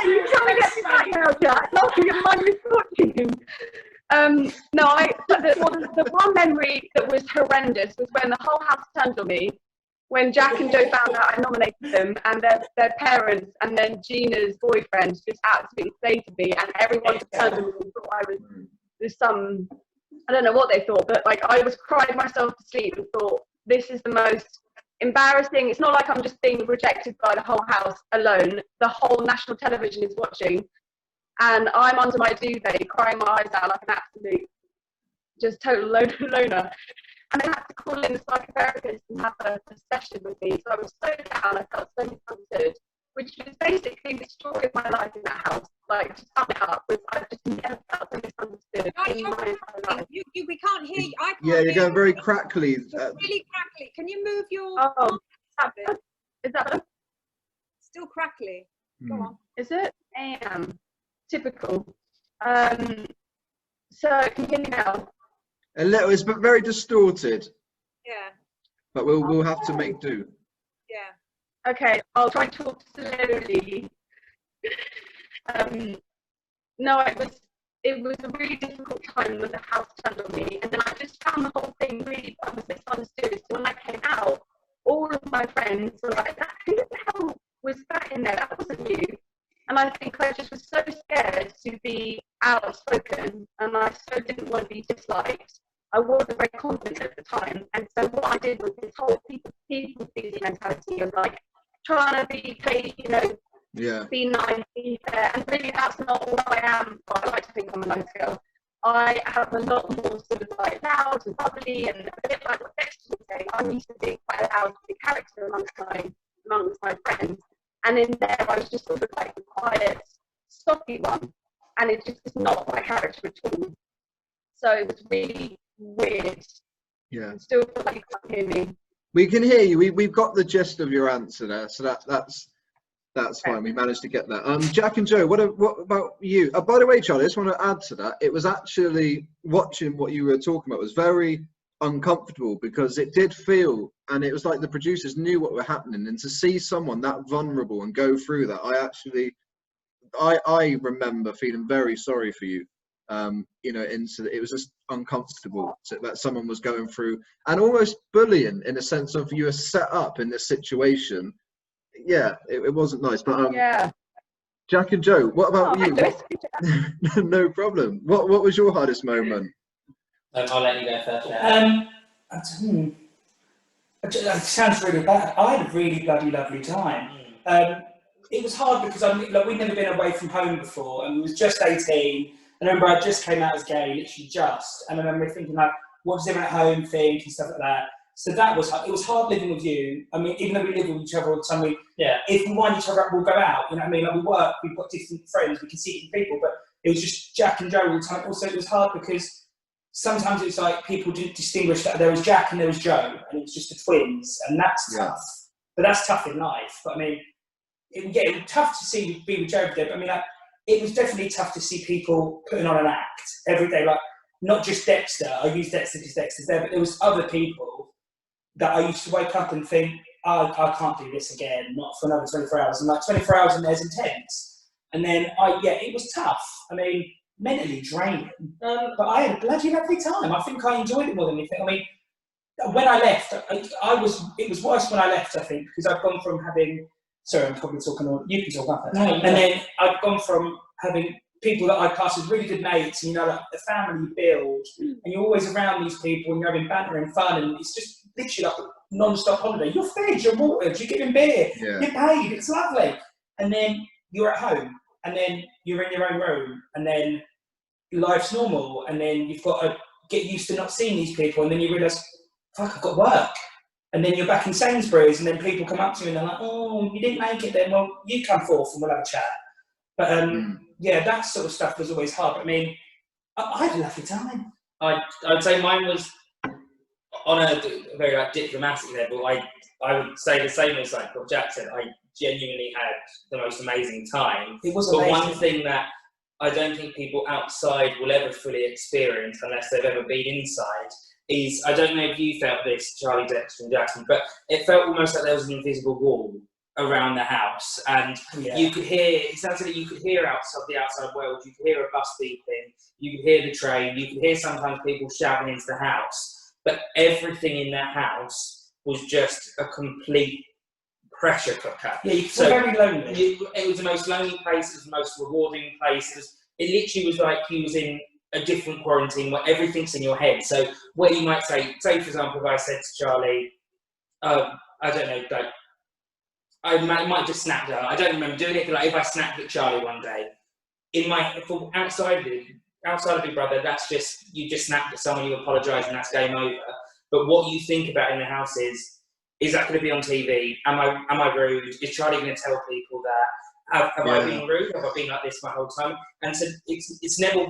you can't get me back now, Jack. Laughing at my misfortune. No, the one memory that was horrendous was when the whole house turned on me. When Jack and Joe found out I nominated them, and their parents, and then Gina's boyfriend just absolutely slated me, and everyone just turned on me and thought I was some, I don't know what they thought, but like I was crying myself to sleep and thought, this is the most embarrassing. It's not like I'm just being rejected by the whole house alone. The whole national television is watching, and I'm under my duvet crying my eyes out like an absolute, just total loner. And I had to call in a psychotherapist and have a session with me. So I was so down, I felt so misunderstood, which was basically the story of my life in that house. Like, to sum it up, was I just never felt so misunderstood in my entire life. We can't hear you. I can't you're going very you. crackly. It's really crackly. Can you move your... Is that still crackly? Go on. Is it? Typical. So, can you hear me now? A little, it's very distorted. Yeah. But we'll have to make do. Yeah. Okay, I'll try to talk slowly. No, it was a really difficult time when the house turned on me, and then I just found the whole thing really, I was misunderstood. So when I came out, all of my friends were like, who the hell was that in there? That wasn't you. And I think I just was so scared to be outspoken, and I so didn't want to be disliked. I wasn't very confident at the time, and so what I did was this whole people pleasing mentality of like trying to be paid, you know, be nice, be fair, and really that's not all I am. Well, I like to think I'm a nice girl. I have a lot more sort of like loud and bubbly, and a bit like what Dexter was saying. I'm used to being quite a loud character amongst my friends, and in there I was just sort of like the quiet, stocky one, and it just is not my character at all. So it was really weird. Yeah. I still feel like you can't hear me. We can hear you. We've got the gist of your answer there, so that's fine. We managed to get that. Jack and Joe, what about you? By the way, Charlie, I just want to add to that. It was actually watching what you were talking about was very uncomfortable, because it did feel, and it was like the producers knew what were happening, and to see someone that vulnerable and go through that, I remember feeling very sorry for you. You know, it was just uncomfortable that someone was going through, and almost bullying in a sense of you were set up in this situation. Yeah, it wasn't nice. But yeah. Jack and Joe, what about you? No problem. What was your hardest moment? I'll let you go first. It sounds really bad. I had a really bloody lovely time. It was hard because we'd never been away from home before, and we was just 18. I remember I just came out as gay, literally just, and I remember thinking like, what does everyone at home think and stuff like that. So that was hard. It was hard living with you. I mean, even though we live with each other all the time, if we wind each other up, we'll go out. You know what I mean? Like we work, we've got different friends, we can see different people, but it was just Jack and Joe all the time. Also, it was hard because sometimes it's like people didn't distinguish that there was Jack and there was Joe, and it was just the twins, and that's tough. But that's tough in life. But I mean, it was tough to be with Joe every day. But I mean, like, it was definitely tough to see people putting on an act every day. Like, not just Dexter. I use Dexter because Dexter's there, but there was other people that I used to wake up and think, oh, I can't do this again, not for another 24 hours. And like 24 hours in there's intense. And then it was tough. I mean, mentally draining. But I had a bloody lovely time. I think I enjoyed it more than anything. I mean, when I left, it was worse when I left, I think, because I've gone from having, sorry, I'm probably talking, you can talk about that. And then I've gone from having people that I class as really good mates, and you know, like the family you build, and you're always around these people, and you're having banter and fun, and it's just literally like a non-stop holiday. You're fed, you're watered, you're getting beer, you're paid, it's lovely. And then you're at home, and then you're in your own room, and then life's normal, and then you've got to get used to not seeing these people, and then you realise, fuck, I've got work. And then you're back in Sainsbury's, and then people come up to you and they're like, oh, you didn't make it then, well, you come forth and we'll have a chat. But that sort of stuff was always hard. But I mean, I had a lovely time. I'd say mine was on a very diplomatic level. I would say the same as like what Jack said. I genuinely had the most amazing time. It was amazing. But one thing that I don't think people outside will ever fully experience unless they've ever been inside is, I don't know if you felt this, Charlie, Dexter and Jackson, but it felt almost like there was an invisible wall around the house, and you could hear, it sounds like you could hear outside the outside world, you could hear a bus beeping, you could hear the train, you could hear sometimes people shouting into the house, but everything in that house was just a complete pressure cooker. Yeah, you feel very lonely. It was the most lonely place, it was the most rewarding place, it literally was like you was in a different quarantine where everything's in your head. So where you might say for example, if I said to Charlie, I don't know, like, I might just snap down. I don't remember doing it, but like if I snapped at Charlie one day, outside of Big Brother, that's just, you just snapped at someone, you apologise, and that's game over. But what you think about in the house is that going to be on TV? Am I rude? Is Charlie going to tell people that? Have I been rude? Have I been like this my whole time? And so it's never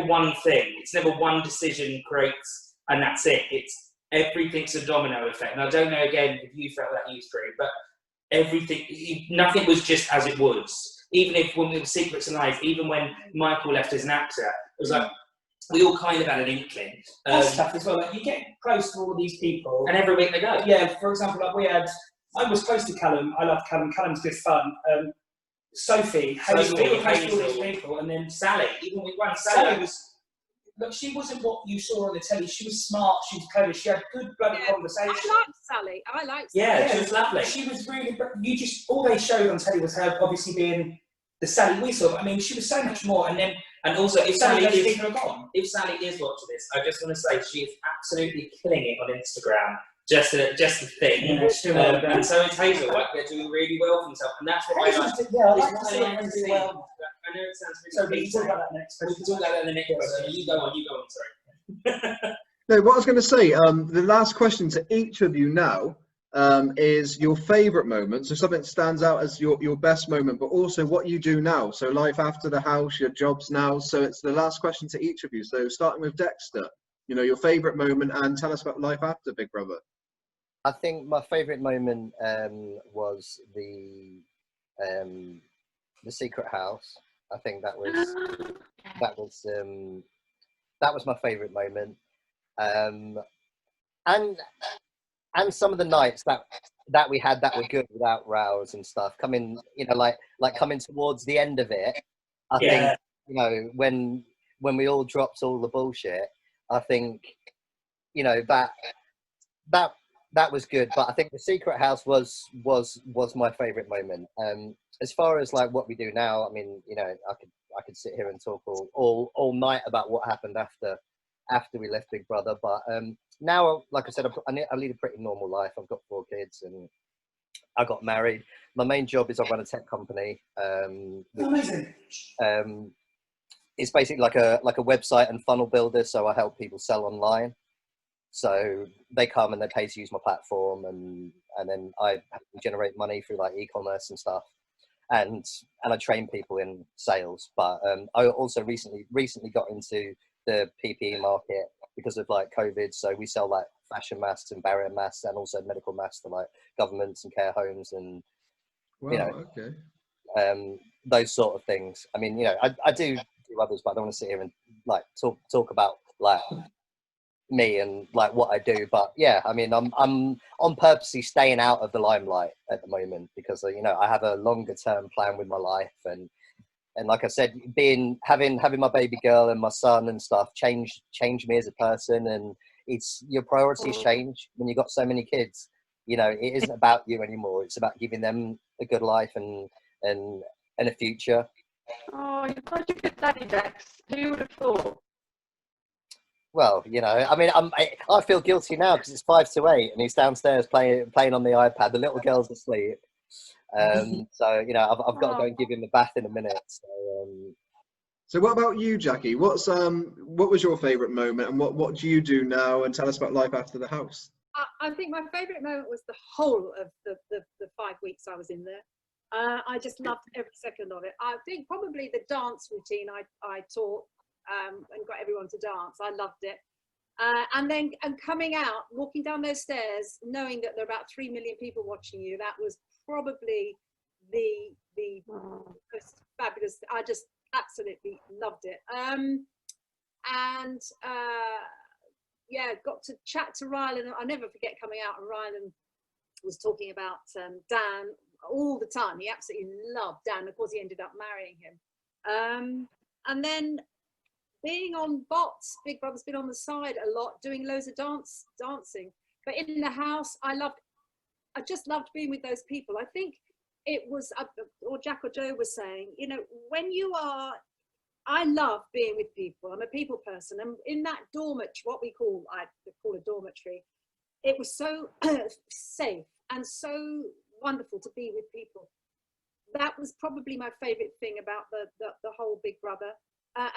one thing. It's never one decision creates, and that's it. It's everything's a domino effect. And I don't know, again, if you felt that, you three, but nothing was just as it was. Even when we were Secrets and Lies, even when Michael left as an actor, it was like, we all kind of had an inkling. That's tough as well. Like, you get close to all these people, and every week they go. Yeah, for example, like I was close to Callum. I love Callum. Callum's good fun. Sophie, Hazel, all these people, and then Sally. Even with one Sally was. Look, she wasn't what you saw on the telly. She was smart. She was clever. She had good bloody conversation. I liked Sally. Yeah, she was lovely. She was really. All they showed on telly was her obviously being the Sally we saw. But I mean, she was so much more. And also, if Sally is watching this, I just want to say she is absolutely killing it on Instagram. Just a thing. Yeah, and so is Hazel. Like, they're doing really well for themselves, and that's what I like. Yeah, I like to see her do well. I know it sounds So really we can talk about that next. We can talk about that in the next question. You go on, sorry. No, what I was going to say, the last question to each of you now is your favourite moment. So something that stands out as your best moment, but also what you do now. So life after the house, your jobs now. So it's the last question to each of you. So starting with Dexter, you know, your favourite moment, and tell us about life after Big Brother. I think my favourite moment was the secret house. I think that was my favourite moment, and some of the nights that we had that were good without rows and stuff. Coming, you know, like coming towards the end of it. I think, you know, when we all dropped all the bullshit. I think, you know, that was good. But I think the secret house was my favourite moment. As far as like what we do now, I mean, you know, I could sit here and talk all night about what happened after we left Big Brother. But now, like I said, I lead a pretty normal life. I've got 4 kids and I got married. My main job is I run a tech company. Amazing. It's basically like a website and funnel builder. So I help people sell online. So they come and they pay to use my platform, and then I generate money through like e-commerce and stuff. And I train people in sales. But I also recently got into the PPE market because of like COVID. So we sell like fashion masks and barrier masks, and also medical masks to like governments and care homes and those sort of things. I mean, you know, I do others, but I don't want to sit here and like talk about like me and like what I do. But yeah, I mean, I'm on purposely staying out of the limelight at the moment because, you know, I have a longer term plan with my life, and like I said, having my baby girl and my son and stuff changed me as a person. And it's your priorities change when you've got so many kids. You know, it isn't about you anymore. It's about giving them a good life and a future. Oh, you're such a good daddy, Dex. Who would have thought? Well, you know, I mean, I feel guilty now because it's 5 to 8 and he's downstairs playing on the iPad. The little girl's asleep. So, you know, I've got to go and give him a bath in a minute. So what about you, Jackie? What was your favourite moment, and what do you do now? And tell us about life after the house. I think my favourite moment was the whole of the 5 weeks I was in there. I just loved every second of it. I think probably the dance routine I taught and got everyone to dance. I loved it. And coming out, walking down those stairs, knowing that there are about 3 million people watching you, that was probably the most fabulous. I just absolutely loved it. Yeah, got to chat to Rylan. I'll never forget coming out and Rylan was talking about Dan all the time. He absolutely loved Dan. Of course, he ended up marrying him. And then being on bots, Big Brother's been on the side a lot, doing loads of dancing. But in the house, I just loved being with those people. I think it was, or Jack or Joe was saying, you know, when you are, I love being with people. I'm a people person. And in that dormitory, what I call a dormitory, it was so safe and so wonderful to be with people. That was probably my favorite thing about the whole Big Brother.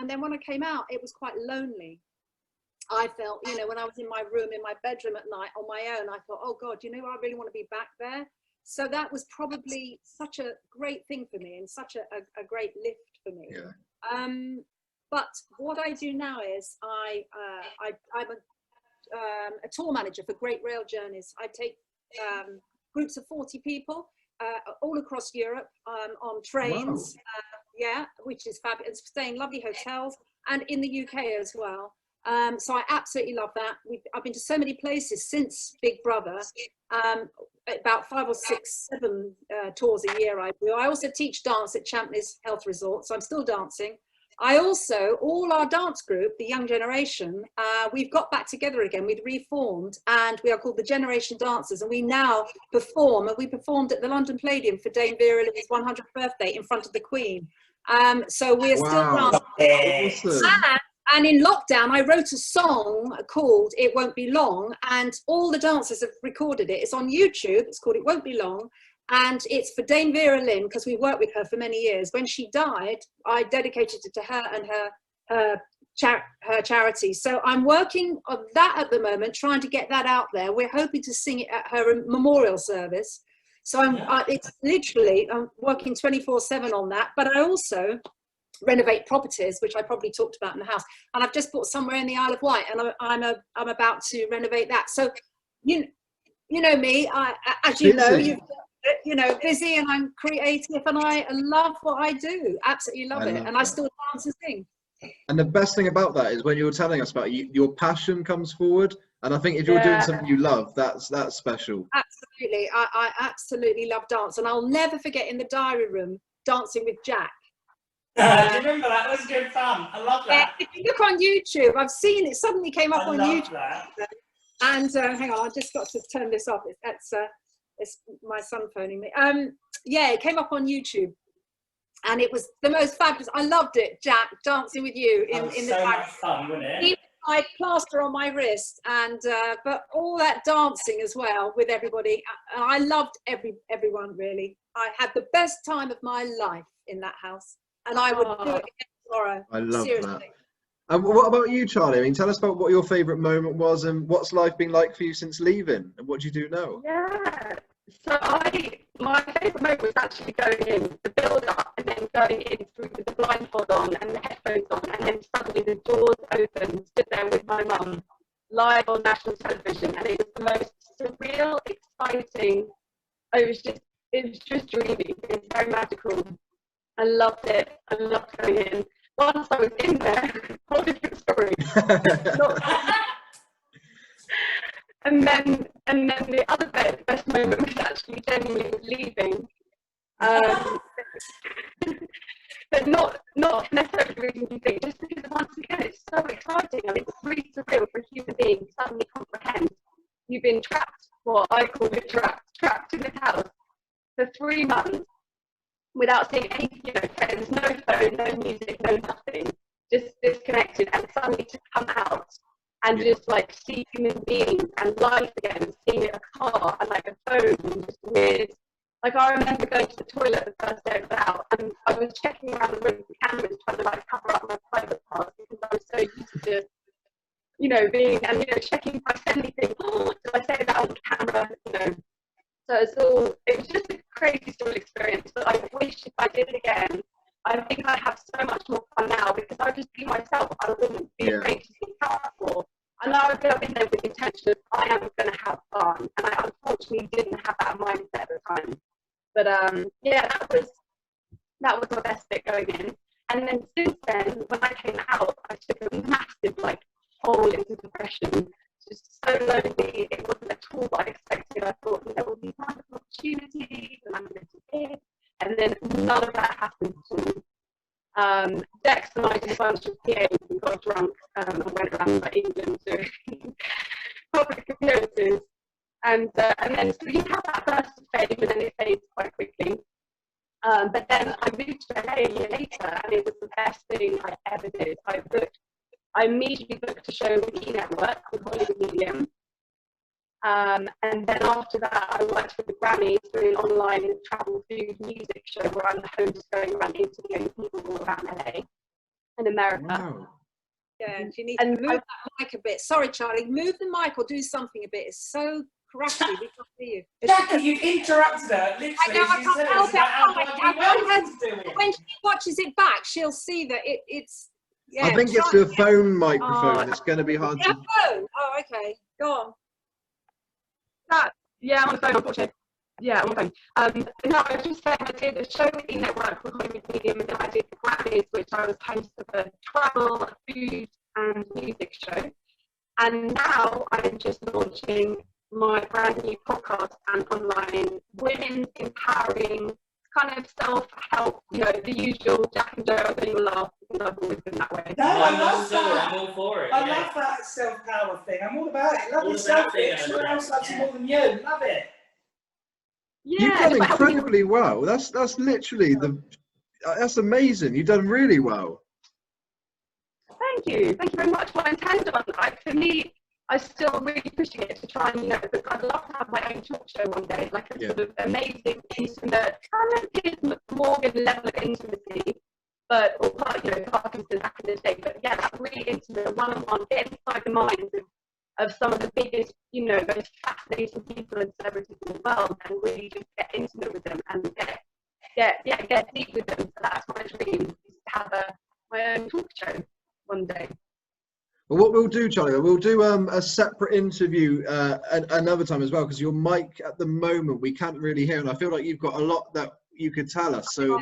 And then when I came out, it was quite lonely. I felt, you know, when I was in my room, in my bedroom at night on my own, I thought, oh God, you know, I really want to be back there. So that was probably such a great thing for me and such a great lift for me. Yeah. But what I do now is I'm a tour manager for Great Rail Journeys. I take groups of 40 people all across Europe on trains. Wow. Yeah, which is fabulous. Staying in lovely hotels and in the UK as well. So I absolutely love that. I've been to so many places since Big Brother. about 5 or 6, 7 tours a year I do. I also teach dance at Champneys Health Resort, so I'm still dancing. I also, all our dance group, the young generation, we've got back together again, we've reformed, and we are called the Generation Dancers, and we now perform, and we performed at the London Palladium for Dame Vera Lynn's 100th birthday in front of the Queen. So we're still dancing. Awesome. And in lockdown, I wrote a song called It Won't Be Long, and all the dancers have recorded it. It's on YouTube, it's called It Won't Be Long, and it's for Dame Vera Lynn, because we worked with her for many years. When she died, I dedicated it to her and her charity. So I'm working on that at the moment, trying to get that out there. We're hoping to sing it at her memorial service. So it's literally, I'm working 24/7 on that, but I also renovate properties, which I probably talked about in the house, and I've just bought somewhere in the Isle of Wight, and I'm about to renovate that. So you know me, as you know, busy, and I'm creative, and I love what I do, absolutely love it, and I still dance and sing. And the best thing about that is when you were telling us about it, your passion comes forward, and I think if you're doing something you love, that's special. Absolutely, I absolutely love dance, and I'll never forget in the diary room dancing with Jack. Do you remember that? It was good fun. I love that. If you look on YouTube, I've seen it suddenly came up on YouTube. That. And hang on, I've just got to turn this off. It's my son phoning me. Yeah, it came up on YouTube, and it was the most fabulous. I loved it, Jack, dancing with you in the so much fun, wasn't it? Even my plaster on my wrist, and but all that dancing as well with everybody. And I loved everyone really. I had the best time of my life in that house. And I would do it again tomorrow. I love Seriously. that. And what about you, Charlie? I mean, tell us about what your favourite moment was, and what's life been like for you since leaving, and what do you do now? Yeah. So my favourite moment was actually going in, the build up, and then going in through with the blindfold on and the headphones on, and then suddenly the doors open, stood there with my mum, live on national television, and it was the most surreal, exciting. It was just dreamy. It was very magical. I loved it. I loved going in. Once I was in there, whole different story. and then the other best moment was actually genuinely leaving. But not necessarily the reason you think, just because once again it's so exciting. I mean, it's really surreal for a human being to suddenly comprehend you've been trapped, what I call it trapped in this house for 3 months. Without seeing any, friends, no phone, no music, no nothing, just disconnected, and suddenly to come out and just like see human beings and life again, seeing a car and like a phone and just weird. Like I remember going to the toilet the first day I was out, and I was checking around the room with cameras trying to like cover up my private parts because I was so used to, being and checking if I said anything. Oh, did I say that on camera? So it was just a crazy sort of experience, but I wish if I did it again, I think I'd have so much more fun now because I would just be myself. I wouldn't be afraid to speak up, and I would go in there with the intention of I am going to have fun, and I unfortunately didn't have that mindset at the time. But that was my best bit going in. And then since then, when I came out, I took a massive hole into depression. Just so lonely, it wasn't at all what I expected. I thought there will be wonderful opportunities and I'm going to do it, and then none of that happened at all. Dexter and I did a bunch of PAs and got drunk and went around England doing public appearances, and then so you have that burst of fame and then it fades quite quickly. But then I moved to LA a year later, and it was the best thing I ever did. I immediately booked a show with E-Network with Hollywood Medium. And then after that, I worked with the Grammys doing an online travel food music show where I'm the host going around interviewing people all around LA and America. Wow. Yeah, you need to move that mic a bit. Sorry, Charlie, move the mic or do something a bit. It's so cracky, we can't see you. Jackie, you interrupted her, literally. I know, I can't help it. When she watches it back, she'll see that it's... Yeah, I think it's the phone microphone. It's going to be hard to... phone? Oh, okay. Go on. I'm on the phone, unfortunately. Yeah, on the phone. No, I was just saying I did a show with E-Network with Hollywood Medium, and then I did the Grammys, which I was host of a travel, food and music show. And now I'm just launching my brand new podcast and online women's empowering kind of self-help, you know, the usual Jack and Joe. I don't even laugh because I've always been that way. No, I love that. I'm all for it. I love that self-power thing. I'm all about it. Love yourself, bitch. No one else loves you more than you. Love it. Yeah, You've done incredibly well. That's literally that's amazing. You've done really well. Thank you very much. Well, I intend on, for me, I'm still really pushing it to try and, you know, because I'd love to have my own talk show one day, like a sort of amazing, intimate, talented Morgan level of intimacy, but, or part, you know, Parkinson back in the day, but yeah, that really intimate, one-on-one, get inside the minds of some of the biggest, you know, most fascinating people and celebrities in the world, and really just get intimate with them and get deep with them. So that's my dream, is to have my own talk show one day. Well, what we'll do, Charlie, we'll do a separate interview another time as well, because your mic at the moment we can't really hear, and I feel like you've got a lot that you could tell us. So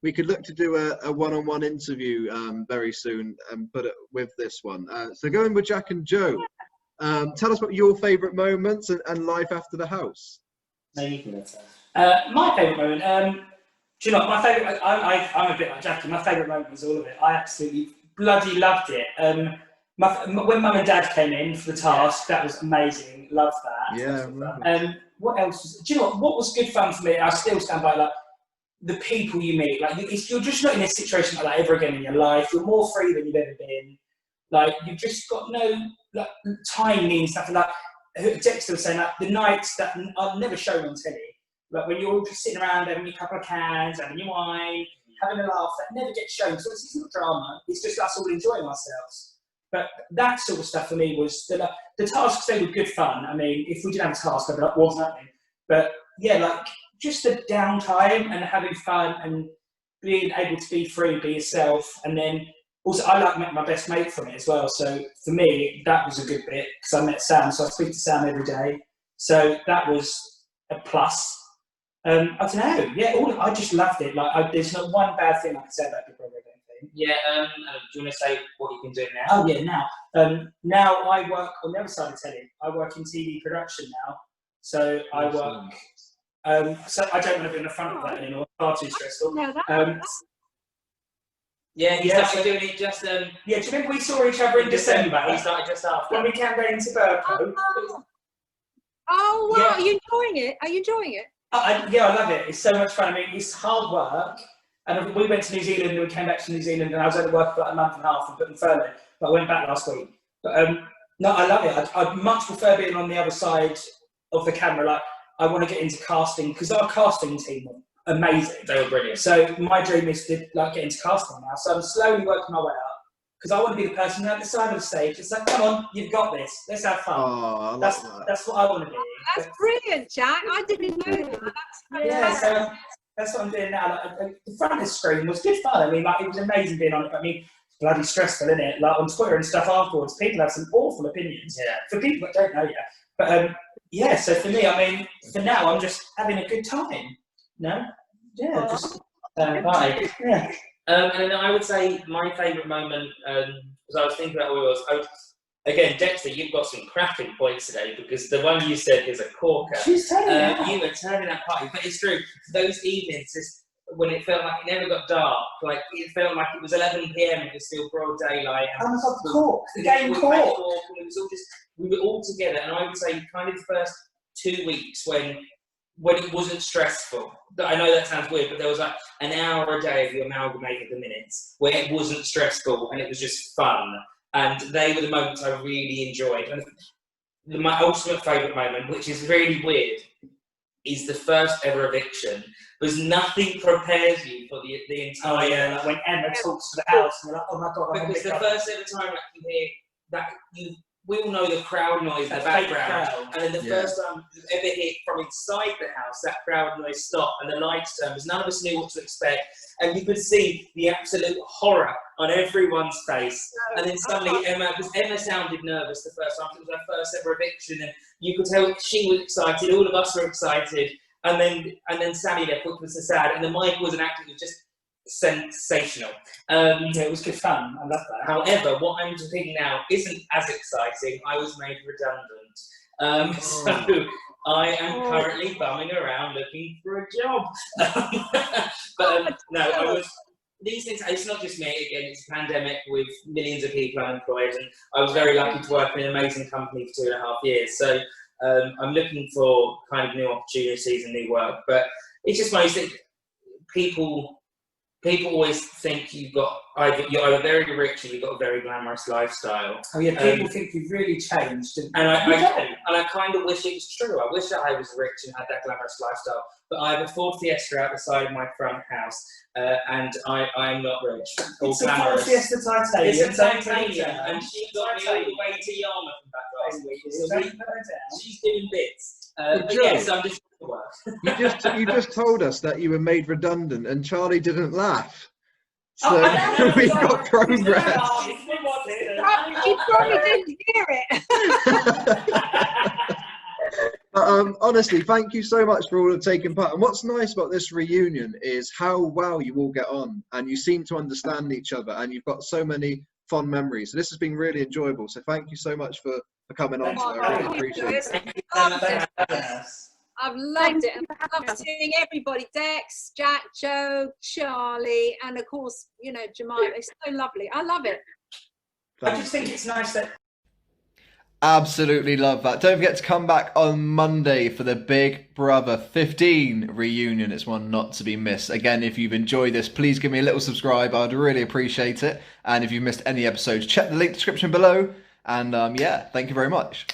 we could look to do a one-on-one interview very soon and put it with this one. So going with Jack and Joe, tell us what your favourite moments and life after the house. No, you can go first. My favourite moment. Do you know my favourite? I'm a bit like Jackie. My favourite moment was all of it. I absolutely bloody loved it. When Mum and Dad came in for the task, that was amazing. Loved that. Yeah. What else? Do you know what was good fun for me? I still stand by, like, the people you meet. Like, you're just not in a situation like that ever again in your life. You're more free than you've ever been. Like, you've just got no like timing and stuff like that. Dexter was saying, like, the nights that are never shown on telly, like when you're all just sitting around having your couple of cans, having your wine, having a laugh, that never gets shown. So it's not drama. It's just us all enjoying ourselves. But that sort of stuff for me was the tasks. They were good fun. I mean, if we didn't have a task, I'd be like, what's happening? But yeah, like just the downtime and having fun and being able to be free, be yourself. And then also, I like met my best mate from it as well. So for me, that was a good bit because I met Sam. So I speak to Sam every day. So that was a plus. I don't know. Yeah, I just loved it. Like, there's not one bad thing I can say about Big Brother. Yeah, do you want to say what you can do now? Oh yeah, now. Now I work on the other side of telly. I work in TV production now. So I work. So I don't want to be in the front of that anymore. Far too stressful. Yeah, he started doing it just. Yeah, do you remember we saw each other in December? He started just after. When we campaigned to Burko. Oh wow! Yeah. Are you enjoying it? Are you enjoying it? Yeah, I love it. It's so much fun. I mean, it's hard work. And we went to New Zealand and we came back to New Zealand and I was only working for like a month and a half and put in furlough, but I went back last week. But no, I love it. I'd much prefer being on the other side of the camera. Like, I want to get into casting because our casting team were amazing. They were brilliant. So my dream is to like get into casting now. So I'm slowly working my way up because I want to be the person at the side of the stage. It's like, come on, you've got this. Let's have fun. Oh, that's what I want to be. That's brilliant, Jack. I didn't know that. Yeah, so that's what I'm doing now. Like, the front of the screen was good fun. I mean, like, it was amazing being on it. But I mean, it's bloody stressful, isn't it? Like on Twitter and stuff afterwards, people have some awful opinions. Yeah. For people that don't know yet. But yeah, so for me, I mean, for now, I'm just having a good time. No? Yeah, just bye. Yeah. And then I would say my favourite moment, because I was thinking about what it was. Again, Dexter, you've got some cracking points today because the one you said is a corker. She's turning out. You were turning that party, but it's true. Those evenings, when it felt like it never got dark, like it felt like it was 11 p.m. and it was still broad daylight. And I was Cork, the game Cork. It was all just, we were all together, and I would say kind of the first 2 weeks when it wasn't stressful. I know that sounds weird, but there was like an hour a day if you amalgamated the minutes where it wasn't stressful and it was just fun. And they were the moments I really enjoyed. And my ultimate favourite moment, which is really weird, is the first ever eviction. Because nothing prepares you for the entire... Oh yeah, like when Emma talks to the house and you're like, oh my God. Because the first ever time you hear that, we all know the crowd noise in the background. And then the first time you ever hear from inside the house, that crowd noise stopped and the lights turned, because none of us knew what to expect. And you could see the absolute horror on everyone's face. And then suddenly because Emma sounded nervous the first time. It was her first ever eviction, and you could tell she was excited. All of us were excited. And then Sally left, which was so sad. And the mic wasn't acting; it was just sensational. Yeah, it was good fun. I love that. However, what I'm thinking now isn't as exciting. I was made redundant, So I am currently bumming around looking for a job. No, I was. These things, it's not just me, again, it's a pandemic with millions of people unemployed, and I was very lucky to work in an amazing company for 2.5 years. So I'm looking for kind of new opportunities and new work, but it's just one of those things, people always think you're either very rich or you've got a very glamorous lifestyle. Oh yeah, people think you've really changed. And I kind of wish it was true. I wish that I was rich and had that glamorous lifestyle. But I have a Ford Fiesta out the side of my front house, and I'm not rich or glamorous. It's a Ford Fiesta Titanium. It's a Titanium, and she got me all the way to Yarmouth and back last week. So she's doing bits. But yes, I'm just you just told us that you were made redundant, and Charlie didn't laugh. So we've got progress. He probably didn't hear it. Honestly, thank you so much for all of taking part. And what's nice about this reunion is how well you all get on, and you seem to understand each other, and you've got so many fond memories. So this has been really enjoyable. So thank you so much for coming on. So I really appreciate it. I've loved it. And I love seeing everybody, Dex, Jack, Joe, Charlie, and of course, you know, Jemima. It's so lovely. I love it. I just think it's nice that. Absolutely love that. Don't forget to come back on Monday for the Big Brother 15 reunion. It's one not to be missed. Again, if you've enjoyed this, please give me a little subscribe. I'd really appreciate it. And if you've missed any episodes, check the link description below. And yeah, thank you very much.